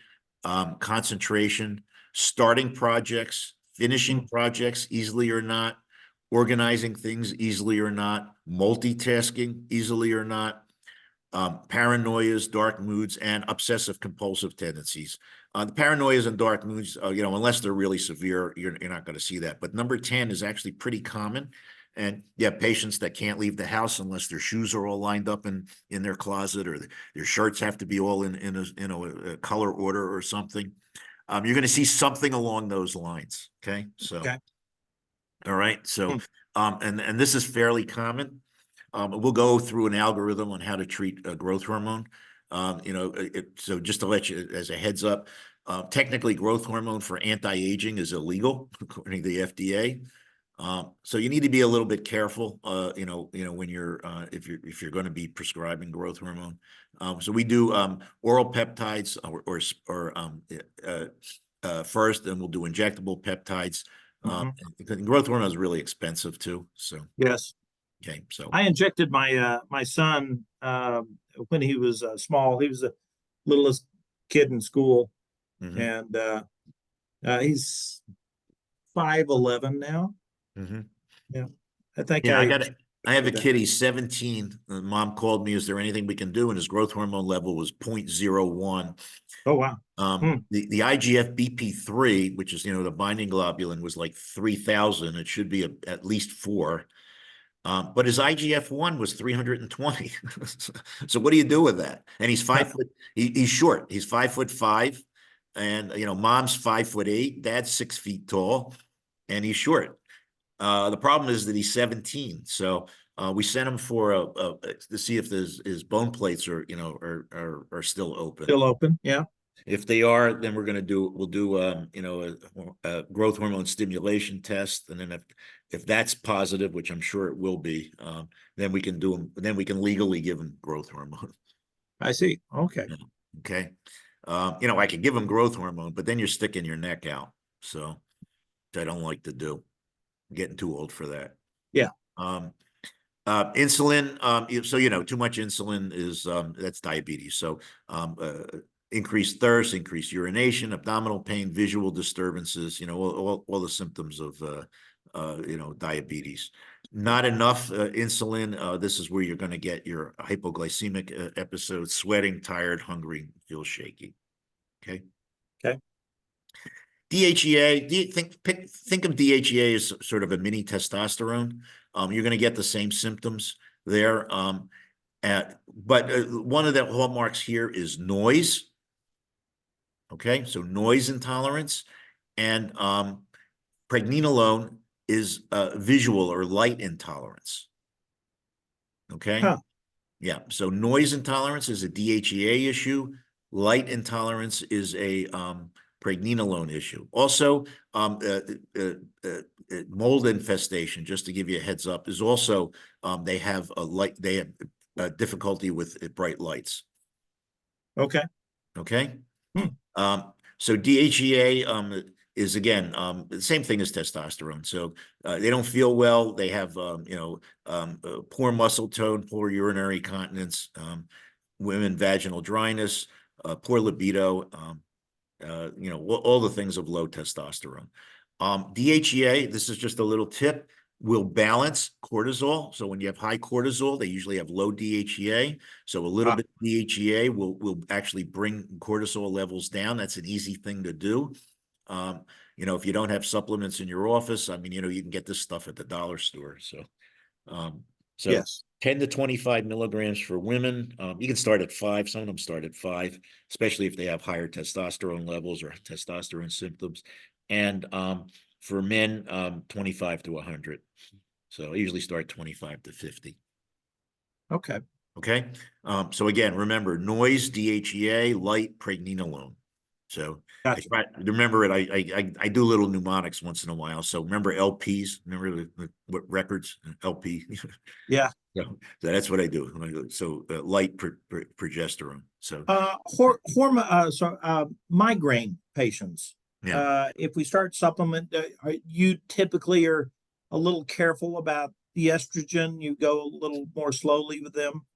concentration, starting projects, finishing projects easily or not, organizing things easily or not, multitasking easily or not, paranoias, dark moods, and obsessive compulsive tendencies. The paranoias and dark moods, unless they're really severe, you're not going to see that. But number 10 is actually pretty common. And you have patients that can't leave the house unless their shoes are all lined up in their closet, or their shirts have to be all in a color order or something. You're going to see something along those lines. Okay. So, Okay. all right. So, Hmm. and this is fairly common. We'll go through an algorithm on how to treat growth hormone. So just to let you, as a heads up, technically growth hormone for anti-aging is illegal according to the FDA. So you need to be a little bit careful, when you're if you're going to be prescribing growth hormone. So we do oral peptides first, and we'll do injectable peptides. Because growth hormone is really expensive too. So Yes. okay, so I injected my son when he was small. He was the littlest kid in school, mhm, and he's 5'11" now. mhm. Yeah, I think Yeah, I I have a did that. kid, he's 17. Mom called me, is there anything we can do? And his growth hormone level was 0.01. Oh wow. Hmm. The IGF BP3, which is, the binding globulin, was like 3,000. It should be at least 4. But his IGF-1 was 320. So what do you do with that? And he's 5 foot, he's short. He's 5'5". And, mom's 5'8". Dad's 6 feet tall, and he's short. The problem is that he's 17. So we sent him for to see if his bone plates are still open. Still open. Yeah. If they are, then we'll do a growth hormone stimulation test, and then if that's positive, which I'm sure it will be, then we can do them. Then we can legally give them growth hormone. I see. Okay. Okay. I could give them growth hormone, but then you're sticking your neck out. So which I don't like to do. I'm getting too old for that. Yeah. Insulin, so too much insulin is that's diabetes. So increased thirst, increased urination, abdominal pain, visual disturbances, all the symptoms of diabetes. Not enough insulin. This is where you're going to get your hypoglycemic episodes, sweating, tired, hungry, feel shaky. Okay. Okay. DHEA, think of DHEA as sort of a mini testosterone. You're going to get the same symptoms there. But one of the hallmarks here is noise. Okay, so noise intolerance, and pregnenolone is visual or light intolerance. Okay. Huh. Yeah, so noise intolerance is a DHEA issue. Light intolerance is a pregnenolone issue. Also, mold infestation, just to give you a heads up, is also they have difficulty with bright lights. Okay. Okay. Hmm. So DHEA is again the same thing as testosterone. So they don't feel well. They have poor muscle tone, poor urinary continence, women vaginal dryness, poor libido. All the things of low testosterone. DHEA, this is just a little tip, will balance cortisol. So when you have high cortisol, they usually have low DHEA. So a little bit of DHEA will actually bring cortisol levels down. That's an easy thing to do. If you don't have supplements in your office, I mean, you can get this stuff at the dollar store. So Yes. 10 to 25 milligrams for women. You can start at 5. Some of them start at 5, especially if they have higher testosterone levels or testosterone symptoms. And for men, 25 to 100. So I usually start 25 to 50. Okay. Okay. So again, remember noise, DHEA, light, pregnenolone. So Gotcha. remember it. I do little mnemonics once in a while. So remember LPs. Remember what records LP. Yeah. So that's what I do. So light progesterone. So Migraine patients. yeah. If we start supplement, you typically are a little careful about the estrogen. You go a little more slowly with them.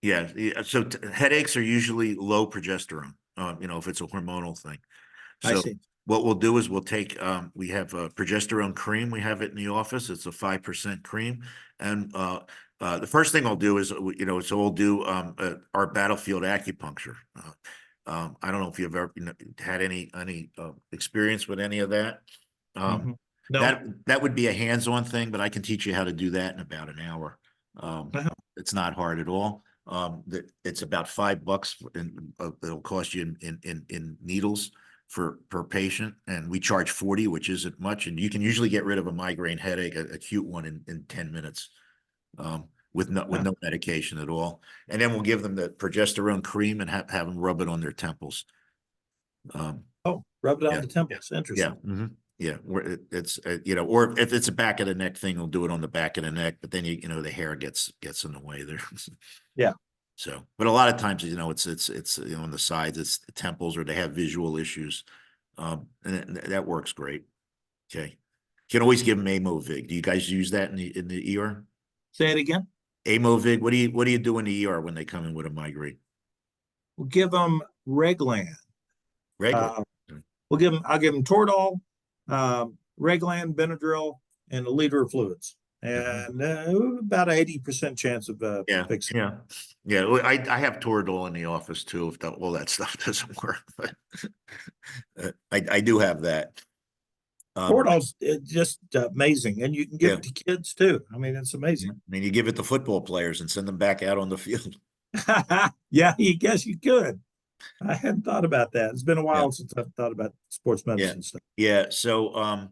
Yeah. So headaches are usually low progesterone. If it's a hormonal thing. I So see. what we'll do is we'll take we have a progesterone cream. We have it in the office. It's a 5% cream, and the first thing I'll do is so we'll do our battlefield acupuncture. I don't know if you've ever had any experience with any of that. Mm-hmm. No. That would be a hands-on thing, but I can teach you how to do that in about an hour. Uh-huh. It's not hard at all. It's about $5, and it'll cost you in needles per patient, and we charge 40, which isn't much, and you can usually get rid of a migraine headache, acute one, in 10 minutes, with no medication at all. And then we'll give them the progesterone cream and have them rub it on their temples. Rub it on Yeah. the temples. Interesting. Yeah. Mm-hmm. Yeah, where it's or if it's a back of the neck thing, we'll do it on the back of the neck. But then the hair gets in the way there. Yeah. So, but a lot of times, it's on the sides, it's the temples, or they have visual issues, and that works great. Okay, you can always give them Amovig. Do you guys use that in the ER? Say it again. Amovig. What do you do in the ER when they come in with a migraine? We'll give them Reglan. Regular. I'll give them Toradol, Reglan, Benadryl, and a liter of fluids, and about an 80% chance of Yeah, fixing. yeah. Well, I have Toradol in the office too, if all that stuff doesn't work. But I do have that. Toradol's just amazing, and you can give Yeah. it to kids too. I mean, it's amazing. I mean, you give it to football players and send them back out on the field. Yeah, you guess you could. I hadn't thought about that. It's been a Yeah, while since I've thought about sports yeah, medicine stuff. yeah. So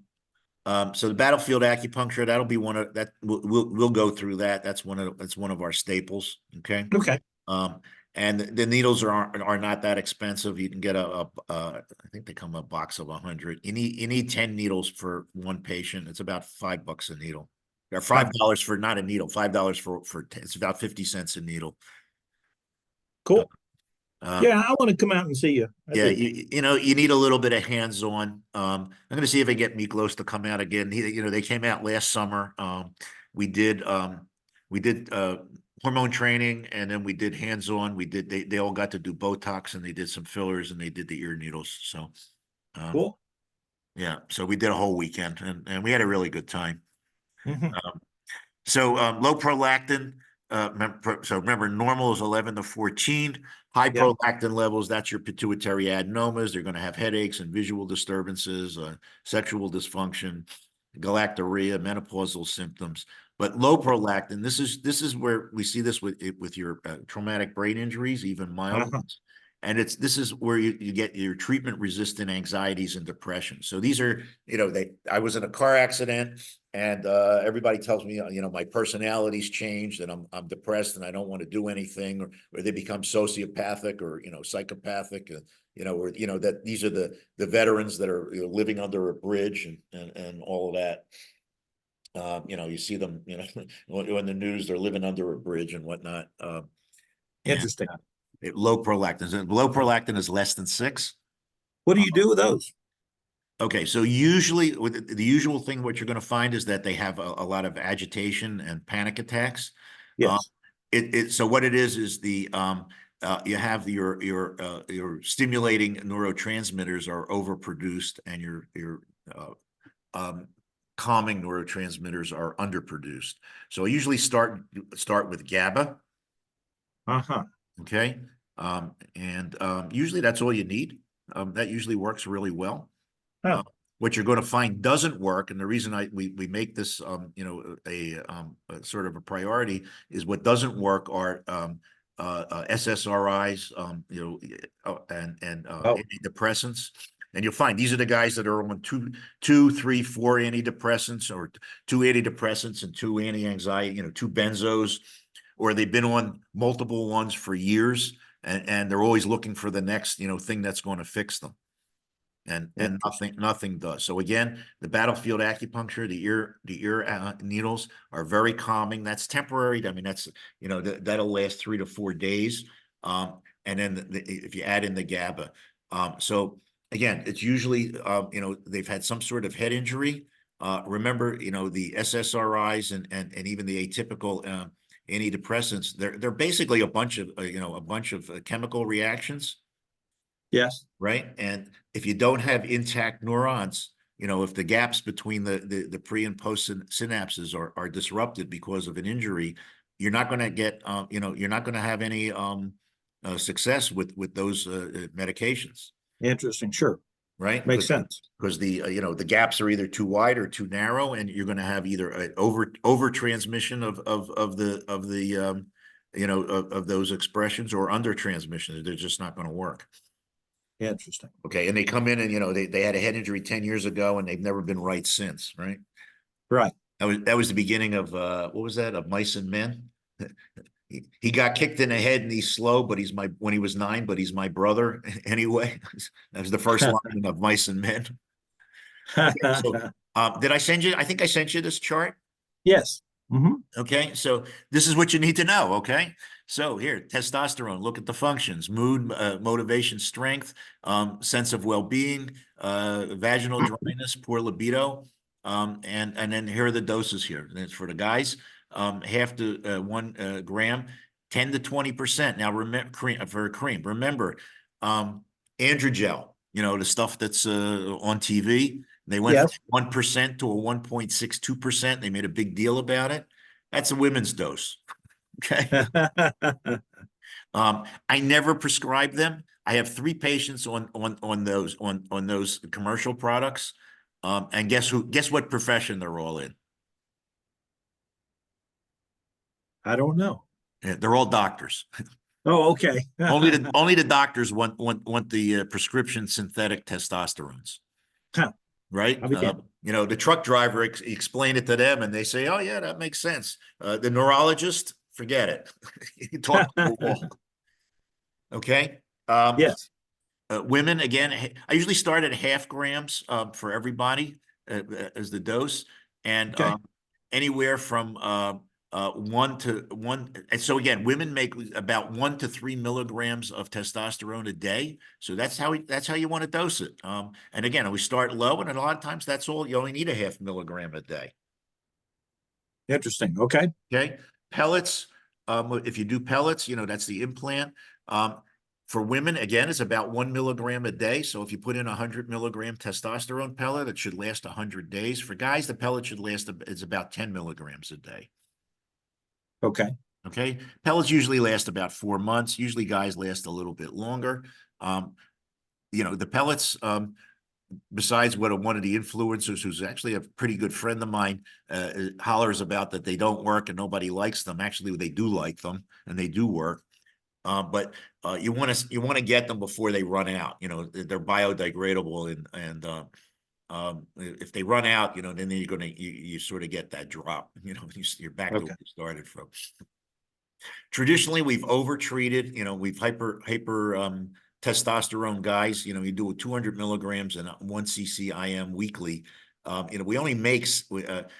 the battlefield acupuncture, that'll be one of that. We'll go through that. That's one of our staples. Okay. Okay. And the needles are not that expensive. You can get I think they come a box of 100. You need 10 needles for one patient. It's about $5 a needle. Or $5 for not a needle, $5 it's about 50 cents a needle. Cool. Uh, Yeah, I want to come out and see you. I yeah, do. you need a little bit of hands-on. I'm going to see if I get Miklos to come out again. They came out last summer. We did hormone training, and then we did hands-on. They all got to do Botox, and they did some fillers, and they did the ear needles. So, Cool. yeah, so we did a whole weekend, and we had a really good time. Hmm. So low prolactin, so remember, normal is 11 to 14. High Yeah. prolactin levels, that's your pituitary adenomas. They're going to have headaches and visual disturbances, sexual dysfunction, galactorrhea, menopausal symptoms. But low prolactin, this is where we see this with your traumatic brain injuries, even mild Uh-huh. ones. And this is where you get your treatment resistant anxieties and depression. So these are, I was in a car accident, and everybody tells me, my personality's changed, and I'm depressed, and I don't want to do anything, or they become sociopathic, or psychopathic, or that these are the veterans that are living under a bridge, and all of that. You see them, in the news, they're living under a bridge and whatnot. And Interesting. low prolactin is less than 6. What do you do with those? Okay, so usually with the usual thing, what you're going to find is that they have a lot of agitation and panic attacks. Um, Yes. so what it is the you have your stimulating neurotransmitters are overproduced, and your uh, um, calming neurotransmitters are underproduced. So I usually start with GABA. Uh-huh. Okay, and usually that's all you need. That usually works really well. Huh. Uh, what you're going to find doesn't work, and the reason we make this a sort of a priority, is what doesn't work are SSRIs, and Oh, antidepressants. And you'll find these are the guys that are on two, 3, 4 antidepressants, or 2 antidepressants and 2 anti-anxiety, 2 benzos, or they've been on multiple ones for years, and they're always looking for the next thing that's going to fix them. And interesting. nothing does. So again, the battlefield acupuncture, the ear needles are very calming. That's temporary. I mean, that's that'll last 3 to 4 days. And then if you add in the GABA, so again, it's usually they've had some sort of head injury. Remember, the SSRIs and even the atypical antidepressants, they're basically a bunch of chemical reactions. Yes. Right? And if you don't have intact neurons, if the gaps between the pre and post synapses are disrupted because of an injury, you're not going to get, you're not going to have any success with those medications, Interesting. Sure. right? Makes sense. Because the gaps are either too wide or too narrow, and you're going to have either an over transmission of those expressions, or under transmission. They're just not going to work. Interesting. Okay, and they come in, and they had a head injury 10 years ago, and they've never been right since, right? Right. That was the beginning of what was that? Of Mice and Men. He got kicked in the head, and he's slow, but when he was 9, but he's my brother anyway. That was the first line of Mice and Men. Okay, so did I send you? I think I sent you this chart. Yes. Hmm. Okay, so this is what you need to know. Okay, so here, testosterone, look at the functions: mood, motivation, strength, sense of well-being, vaginal dryness, poor libido, and then here are the doses here. And it's for the guys, half to 1 gram, 10 to 20%. Now remember, for a cream, remember, androgel, the stuff that's on TV. They went from Yes. 1% to a 1.62%. They made a big deal about it. That's a women's dose. Okay. I never prescribe them. I have 3 patients on those commercial products. And guess what profession they're all in? I don't know. Yeah, they're all doctors. Oh, okay. Only the doctors want the prescription synthetic testosterones. Huh. Right? I'll be damned. The truck driver explain it to them, and they say, "Oh yeah, that makes sense." The neurologist, forget it. You talk to the wall. Okay. Yes. Women, again, I usually start at half grams for everybody as the dose, and Okay. anywhere from 1 to 1. And so again, women make about 1 to 3 milligrams of testosterone a day. So that's how you want to dose it. And again, we start low, and a lot of times that's all you only need, a half milligram a day. Interesting. Okay. Okay, pellets. If you do pellets, that's the implant. For women, again, it's about 1 milligram a day. So if you put in 100 milligram testosterone pellet, it should last 100 days. For guys, the pellet should last, it's about 10 milligrams a day. Okay. Okay, pellets usually last about 4 months. Usually guys last a little bit longer. The pellets, besides what one of the influencers, who's actually a pretty good friend of mine, hollers about that they don't work and nobody likes them. Actually, they do like them and they do work. But you want to get them before they run out. They're biodegradable, and if they run out, then you sort of get that drop. You're back to Okay. where you started from. Traditionally, we've overtreated. We've hyper testosterone guys. You do 200 milligrams and 1 cc IM weekly. We only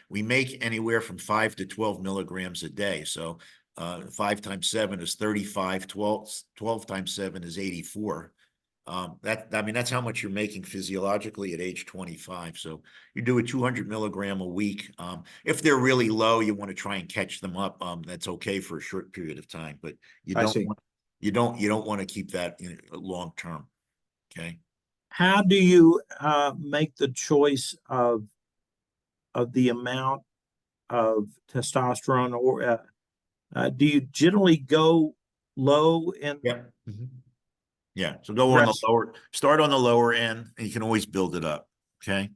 we make anywhere from 5 to 12 milligrams a day. So 5 times 7 is 35. 12 times 7 is 84. That's how much you're making physiologically at age 25. So you do a 200 milligram a week. If they're really low, you want to try and catch them up. That's okay for a short period of time, but you I don't see. want to keep that long term. Okay. How do you make the choice of the amount of testosterone, or do you generally go low in Yeah. Yeah. So go on the breast? start on the lower end, and you can always build it up. Okay.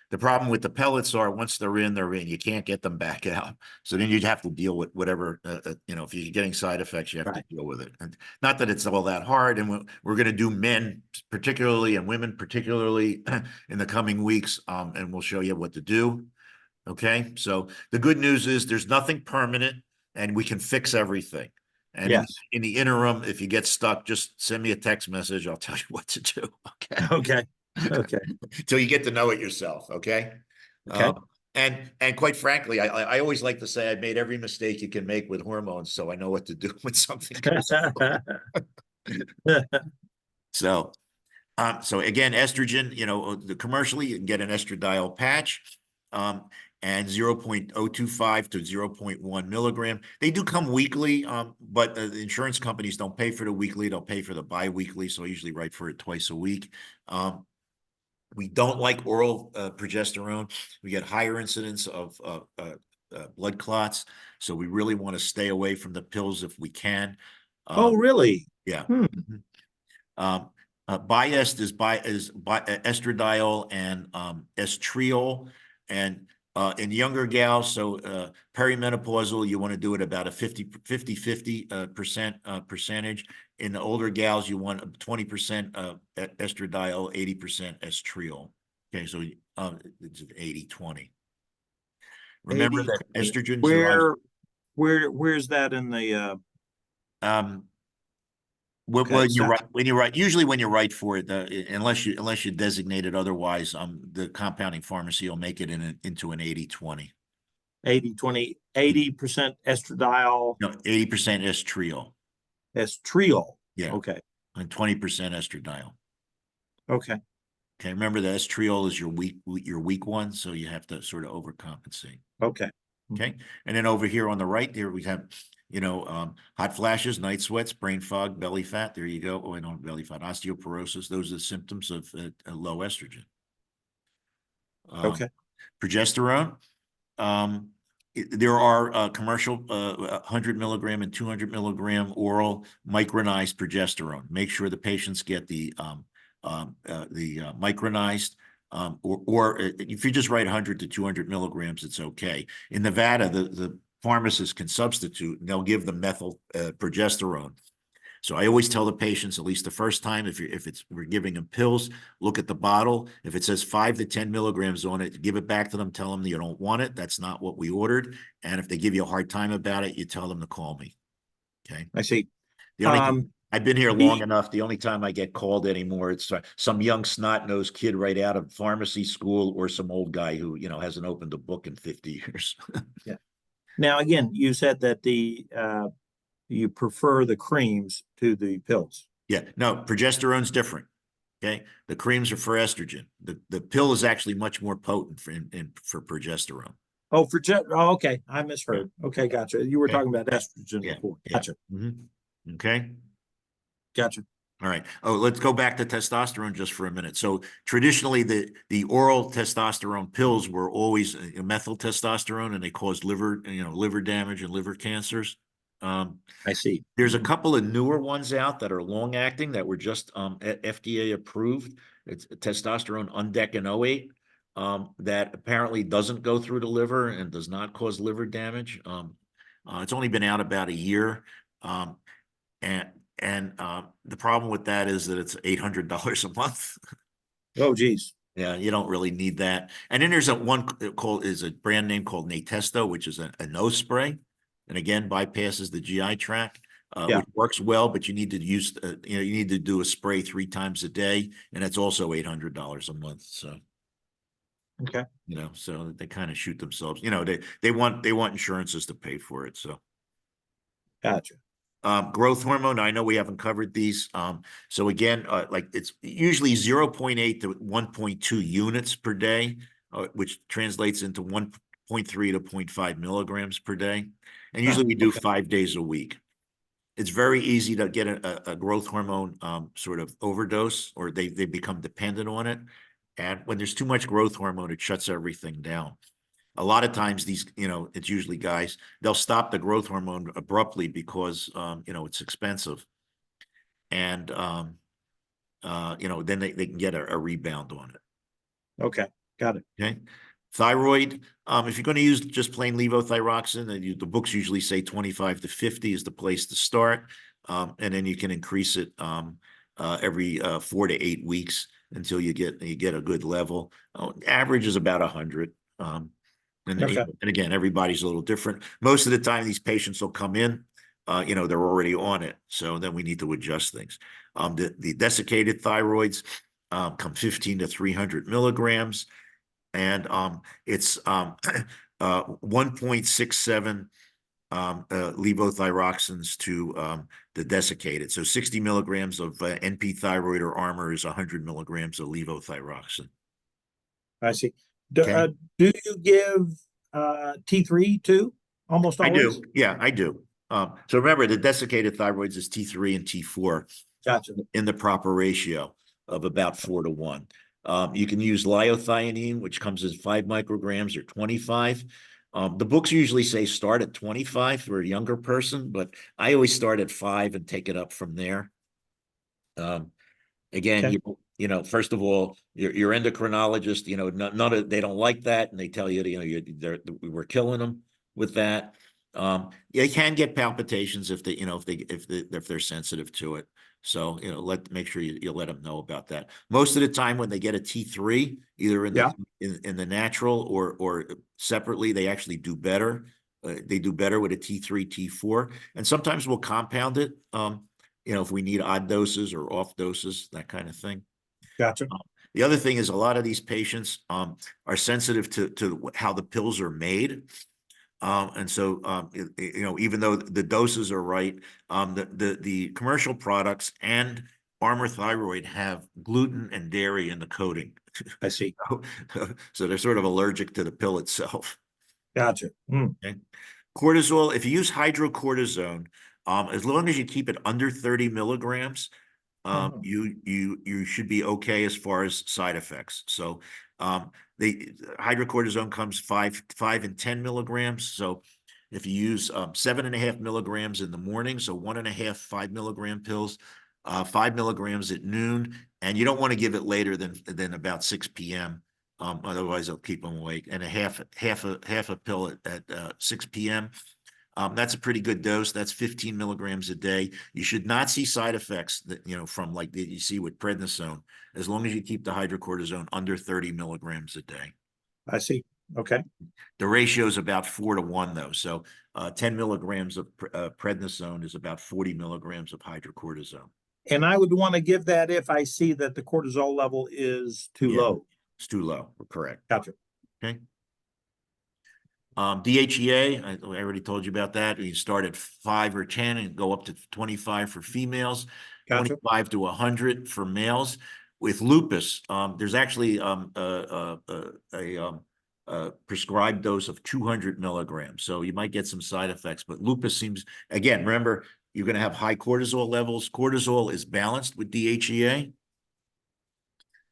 The problem with the pellets are once they're in, they're in. You can't get them back out. So then you'd have to deal with whatever, if you're getting side effects, you have to deal with it. And not that it's all that hard. And we're going to do men particularly and women particularly in the coming weeks. And we'll show you what to do. Okay. So the good news is there's nothing permanent and we can fix everything. And Yes. in the interim, if you get stuck, just send me a text message. I'll tell you what to do. Okay. Okay. Okay. Till you get to know it yourself. Okay. Okay. And quite frankly, I always like to say I've made every mistake you can make with hormones, so I know what to do when something goes. So again, estrogen, commercially you can get an estradiol patch, and 0.025 to 0.1 milligram. They do come weekly, but the insurance companies don't pay for the weekly; they'll pay for the bi-weekly. So I usually write for it twice a week. We don't like oral progesterone. We get higher incidence of blood clots, so we really want to stay away from the pills if we can. Oh, really? Yeah. Hmm. Biest is estradiol and estriol, and in younger gals, so perimenopausal, you want to do it about a 50 percentage. In the older gals, you want 20% estradiol, 80% estriol. Okay, so it's 80-20. Remember 80, that 20. estrogen drives. Where's that in the Um, okay, so usually when you write for it, unless you designate it otherwise, the compounding pharmacy will make it into an 80-20. 80-20, 80% estradiol, No, 80% estriol. estriol. Yeah, Okay. and 20% estradiol. Okay. Okay, remember the estriol is your weak one, so you have to sort of overcompensate. Okay. Okay, and then over here on the right there we have, hot flashes, night sweats, brain fog, belly fat. There you go. Oh, I don't belly fat, osteoporosis. Those are the symptoms of low estrogen. Okay. Progesterone. There are commercial 100 milligram and 200 milligram oral micronized progesterone. Make sure the patients get the micronized, or if you just write 100 to 200 milligrams, it's okay. In Nevada, the pharmacist can substitute, and they'll give the methyl progesterone. So I always tell the patients, at least the first time, if we're giving them pills, look at the bottle. If it says 5 to 10 milligrams on it, give it back to them. Tell them you don't want it. That's not what we ordered. And if they give you a hard time about it, you tell them to call me. Okay. I see. The only thing I've been here long enough. The only time I get called anymore, it's some young snot-nosed kid right out of pharmacy school or some old guy who, hasn't opened a book in 50 years. Yeah. Now, again, you said that you prefer the creams to the pills. Yeah, no, progesterone's different. Okay, the creams are for estrogen. The pill is actually much more potent for progesterone. Oh, oh, okay. I misheard. Yeah. Okay, gotcha. You were Okay. talking about estrogen Yeah, before. yeah. Gotcha. Okay. Gotcha. All right. Oh, let's go back to testosterone just for a minute. So traditionally, the oral testosterone pills were always methyl testosterone, and they caused liver damage and liver cancers. I see. There's a couple of newer ones out that are long acting that were just FDA approved. It's testosterone undecanoate that apparently doesn't go through the liver and does not cause liver damage. It's only been out about a year. Um, and the problem with that is that it's $800 a month. Oh, geez. Yeah, you don't really need that. And then there's a brand name called Natesto, which is a nose spray, and again bypasses the GI tract, Yeah. which works well. But you need to use, you need to do a spray 3 times a day, and it's also $800 a month. So, Okay. so they kind of shoot themselves. They want insurances to pay for it. So. Gotcha. Growth hormone, I know we haven't covered these. So again, like it's usually 0.8 to 1.2 units per day, which translates into 1.3 to 0.5 milligrams per day. And usually we do 5 days a week. It's very easy to get a growth hormone sort of overdose, or they become dependent on it. And when there's too much growth hormone, it shuts everything down. A lot of times these, it's usually guys, they'll stop the growth hormone abruptly because, it's expensive. And, then they can get a rebound on it. Okay. Got it. Okay. Thyroid, if you're going to use just plain levothyroxine, the books usually say 25 to 50 is the place to start. And then you can increase it every 4 to 8 weeks until you get a good level. Average is about 100. And again, everybody's a little different. Most of the time, these patients will come in, they're already on it. So then we need to adjust things. The desiccated thyroids come 15 to 300 milligrams. And it's 1.67 levothyroxines to the desiccated. So 60 milligrams of NP thyroid or Armour is 100 milligrams of levothyroxine. I see. Do you give T3 too? Almost always? I do. Yeah, I do. So remember, the desiccated thyroids is T3 and T4. Gotcha. In the proper ratio of about 4 to 1. You can use liothianine, which comes as 5 micrograms or 25. The books usually say start at 25 for a younger person, but I always start at 5 and take it up from there. Again, first of all, your endocrinologist, none of they don't like that, and they tell you, we're killing them with that. They can get palpitations if they're sensitive to it. So make sure you let them know about that. Most of the time, when they get a T3, either in the natural or separately, they actually do better. They do better with a T3, T4, and sometimes we'll compound it. If we need odd doses or off doses, that kind of thing. Gotcha. The other thing is a lot of these patients are sensitive to how the pills are made. And so, even though the doses are right, the commercial products and Armour Thyroid have gluten and dairy in the coating. I see. So they're sort of allergic to the pill itself. Gotcha. Okay. Cortisol, if you use hydrocortisone, as long as you keep it under 30 milligrams, you should be okay as far as side effects. So the hydrocortisone comes 5 and 10 milligrams. So if you use 7.5 milligrams in the morning, so 1.5 5 milligram pills, 5 milligrams at noon, and you don't want to give it later than about 6 p.m. Otherwise, they'll keep them awake. And a half a pill at 6 p.m. That's a pretty good dose. That's 15 milligrams a day. You should not see side effects that, from like that you see with prednisone, as long as you keep the hydrocortisone under 30 milligrams a day. I see. Okay. The ratio is about 4-to-1 though. So 10 milligrams of prednisone is about 40 milligrams of hydrocortisone. And I would want to give that if I see that the cortisol level is too Yeah, low. it's too low. Correct. Gotcha. Okay. DHEA, I already told you about that. You start at 5 or 10 and go up to 25 for females, Gotcha. 25 to 100 for males. With lupus, there's actually a prescribed dose of 200 milligrams. So you might get some side effects, but lupus seems, again, remember, you're going to have high cortisol levels. Cortisol is balanced with DHEA.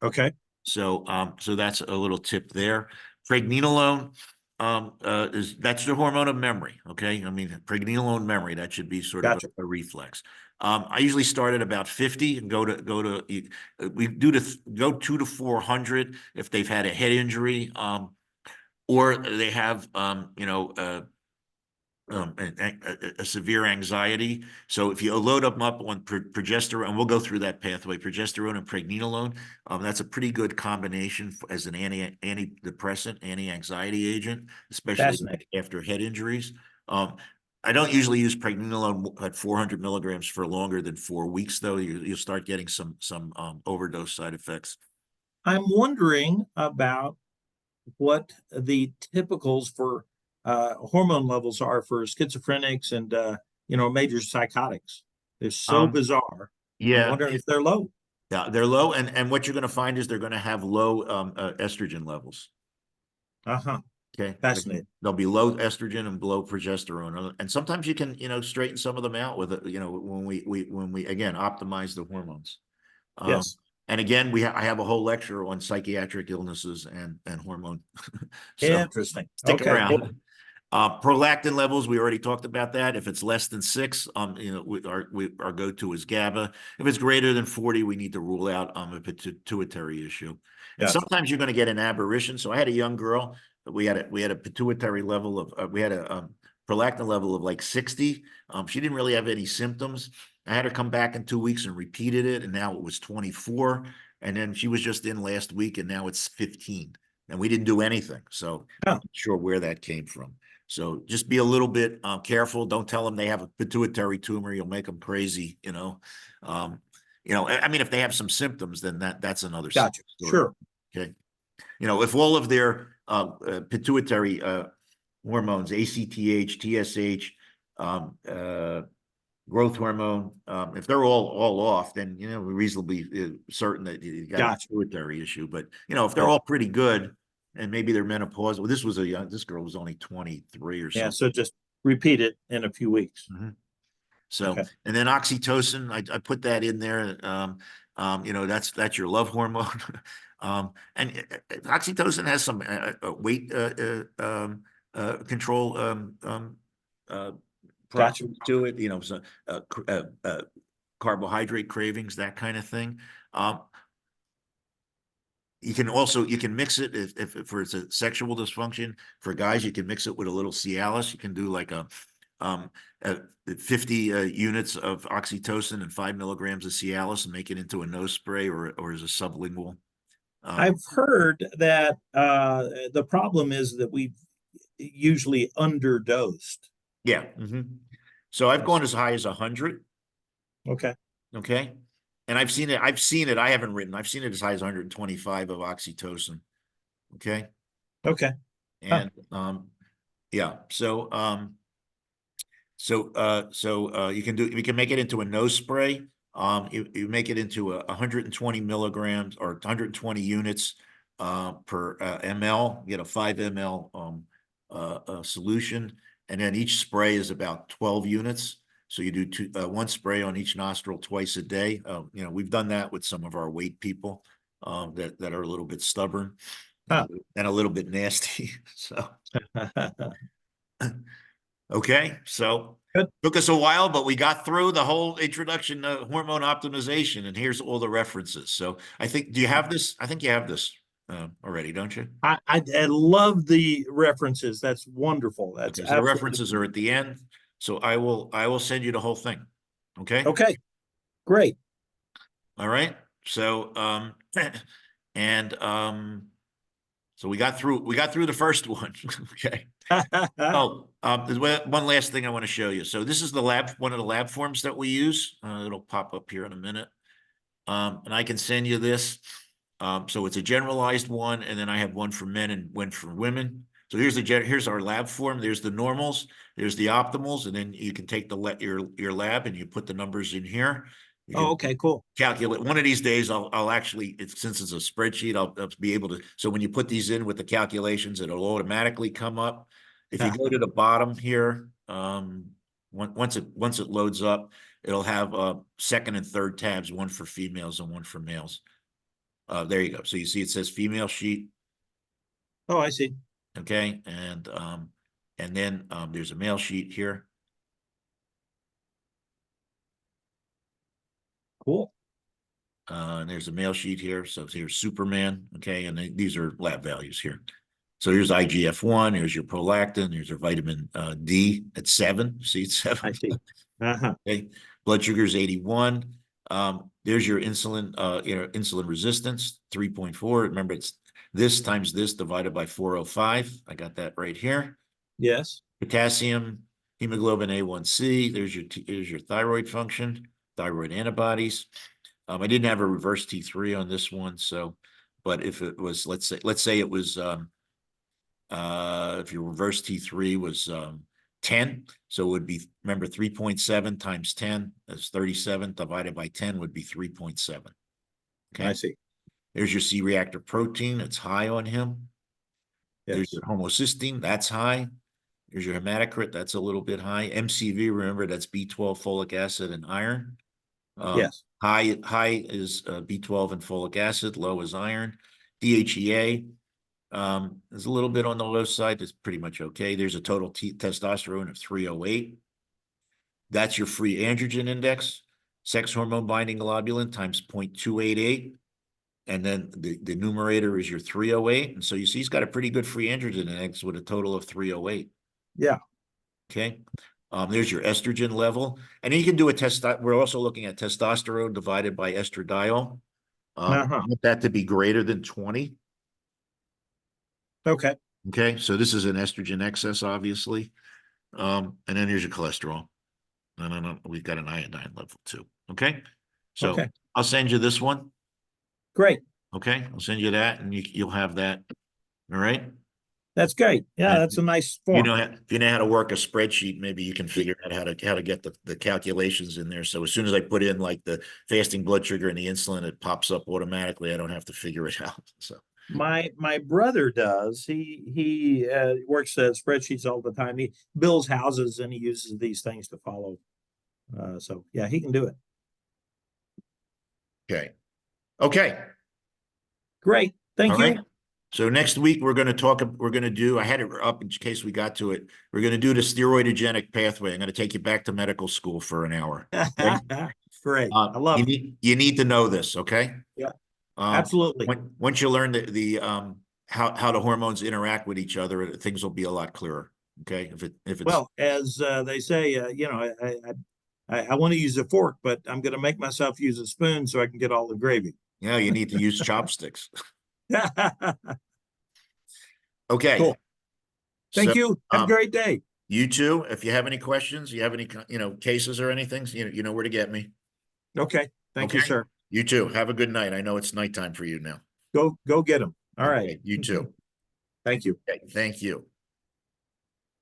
Okay. So that's a little tip there. Pregnenolone that's the hormone of memory. Okay, I mean pregnenolone memory, that should be sort of Gotcha. a reflex. I usually start at about 50 and go to we do to go 2 to 400 if they've had a head injury, or they have a severe anxiety. So if you load them up on progesterone, and we'll go through that pathway, progesterone and pregnenolone, that's a pretty good combination as an antidepressant, anti-anxiety agent, especially Fascinating. after head injuries. I don't usually use pregnenolone at 400 milligrams for longer than 4 weeks, though. You'll start getting some overdose side effects. I'm wondering about what the typicals for hormone levels are for schizophrenics and major psychotics. They're so bizarre. I'm Yeah, wondering if they're low. yeah, they're low, and what you're going to find is they're going to have low estrogen levels. Uh-huh. Okay, Fascinating. they'll be low estrogen and low progesterone, and sometimes you can straighten some of them out with it. When we again optimize the hormones. Yes. And again, I have a whole lecture on psychiatric illnesses and hormone. So Interesting. stick Okay, cool. around. Prolactin levels, we already talked about that. If it's less than 6, our go-to is GABA. If it's greater than 40, we need to rule out a pituitary issue. And Gotcha. sometimes you're going to get an aberration. So I had a young girl. We had a pituitary level of we had a prolactin level of like 60. She didn't really have any symptoms. I had her come back in 2 weeks and repeated it, and now it was 24. And then she was just in last week, and now it's 15. And we didn't do anything. So I'm not sure where that came from. So just be a little bit careful. Don't tell them they have a pituitary tumor. You'll make them crazy. I mean, if they have some symptoms, then that's another Gotcha. story. Sure. Okay. If all of their pituitary hormones, ACTH, TSH, growth hormone, if they're all off, then we're reasonably certain that you got Gotcha. a pituitary issue. But if they're Yeah. all pretty good, and maybe they're menopausal. Well, this girl was only 23 or Yeah. something. So just repeat it in a few weeks. So, Okay. and then oxytocin, I put that in there. That's your love hormone. And oxytocin has some weight control Gotcha. properties to it. So, carbohydrate cravings, that kind of thing. You can mix it if for it's a sexual dysfunction. For guys, you can mix it with a little Cialis. You can do like a 50 units of oxytocin and 5 milligrams of Cialis and make it into a nose spray or as a sublingual. I've heard that the problem is that we've usually underdosed. Yeah. So I've gone as high as 100. Okay. Okay. And I've seen it. I haven't written. I've seen it as high as 125 of oxytocin. Okay. Okay. And yeah. So you can make it into a nose spray. You make it into 120 milligrams or 120 units per ml. Get a 5 ml solution, and then each spray is about 12 units. So you do one spray on each nostril twice a day. We've done that with some of our weight people that are a little bit stubborn and a little bit nasty. So. Okay, so Good. Took us a while, but we got through the whole introduction to hormone optimization, and here's all the references. So do you have this? I think you have this already, don't you? I love the references. That's wonderful. That's Okay, so the absolutely references are at the end. So I will send you the whole thing. Okay. okay. Great. All right. So and So we got through the first one. Okay. Oh, there's one last thing I want to show you. So this is one of the lab forms that we use. It'll pop up here in a minute. And I can send you this. So it's a generalized one, and then I have one for men and one for women. So here's our lab form. There's the normals, there's the optimals, and then you can take your lab and you put the numbers in here. You Oh, can okay, cool. calculate. One of these days, I'll actually, since it's a spreadsheet, I'll be able to. So when you put these in with the calculations, it'll automatically come up. If you go to the bottom here, once it loads up, it'll have second and third tabs, one for females and one for males. There you go. So you see it says female sheet. Oh, I see. Okay, and then there's a male sheet here. Cool. And there's a male sheet here. So here's Superman. Okay, and these are lab values here. So here's IGF-1, here's your prolactin, here's your vitamin D at 7. See, it's 7. I see. Uh-huh. Okay, blood sugar is 81. There's your insulin, insulin resistance, 3.4. Remember, it's this times this divided by 405. I got that right here. Yes. Potassium, hemoglobin A1C. There's your thyroid function, thyroid antibodies. I didn't have a reverse T3 on this one, so, but if it was, let's say it was, if your reverse T3 was 10, so it would be, remember, 3.7 times 10 is 37, divided by 10 would be 3.7. Okay. I see. There's your C-reactive protein. It's high on him. Yes. There's your homocysteine. That's high. There's your hematocrit. That's a little bit high. MCV, remember, that's B12, folic acid, and iron. Yes. High is B12 and folic acid. Low is iron. DHEA is a little bit on the low side. It's pretty much okay. There's a total testosterone of 308. That's your free androgen index. Sex hormone binding globulin times 0.288. And then the numerator is your 308. And so you see he's got a pretty good free androgen index with a total of 308. Yeah. Okay. There's your estrogen level. And then you can do a test. We're also looking at testosterone divided by estradiol. I want that to be greater than 20. Okay. Okay. So this is an estrogen excess, obviously. And then here's your cholesterol. No. We've got an iodine level too. Okay. So Okay. I'll send you this one. Great. Okay. I'll send you that and you'll have that. All right. That's great. Yeah, And that's a nice form. if you know how to work a spreadsheet, maybe you can figure out how to get the calculations in there. So as soon as I put in like the fasting blood sugar and the insulin, it pops up automatically. I don't have to figure it out. So My brother does. He works spreadsheets all the time. He builds houses and he uses these things to follow. So yeah, he can do it. okay. Great. Thank All you. right. So next week we're going to do, I had it up in case we got to it. We're going to do the steroidogenic pathway. I'm going to take you back to medical school for an hour. Okay? Great. I love it. You need to know this, okay? Yeah, absolutely. Once you learn the how the hormones interact with each other, things will be a lot clearer. Okay, if it's Well, as they say, I want to use a fork, but I'm going to make myself use a spoon so I can get all the gravy. yeah, you need to use chopsticks. Okay. Cool. Thank So, you. Have a great day. You too. If you have any questions, you have any cases or anything, you know where to get me. Okay. Thank you, Okay? sir. You too. Have a good night. I know it's nighttime for you now. Go get them. All right. Okay, you too. Thank you. Okay, thank you.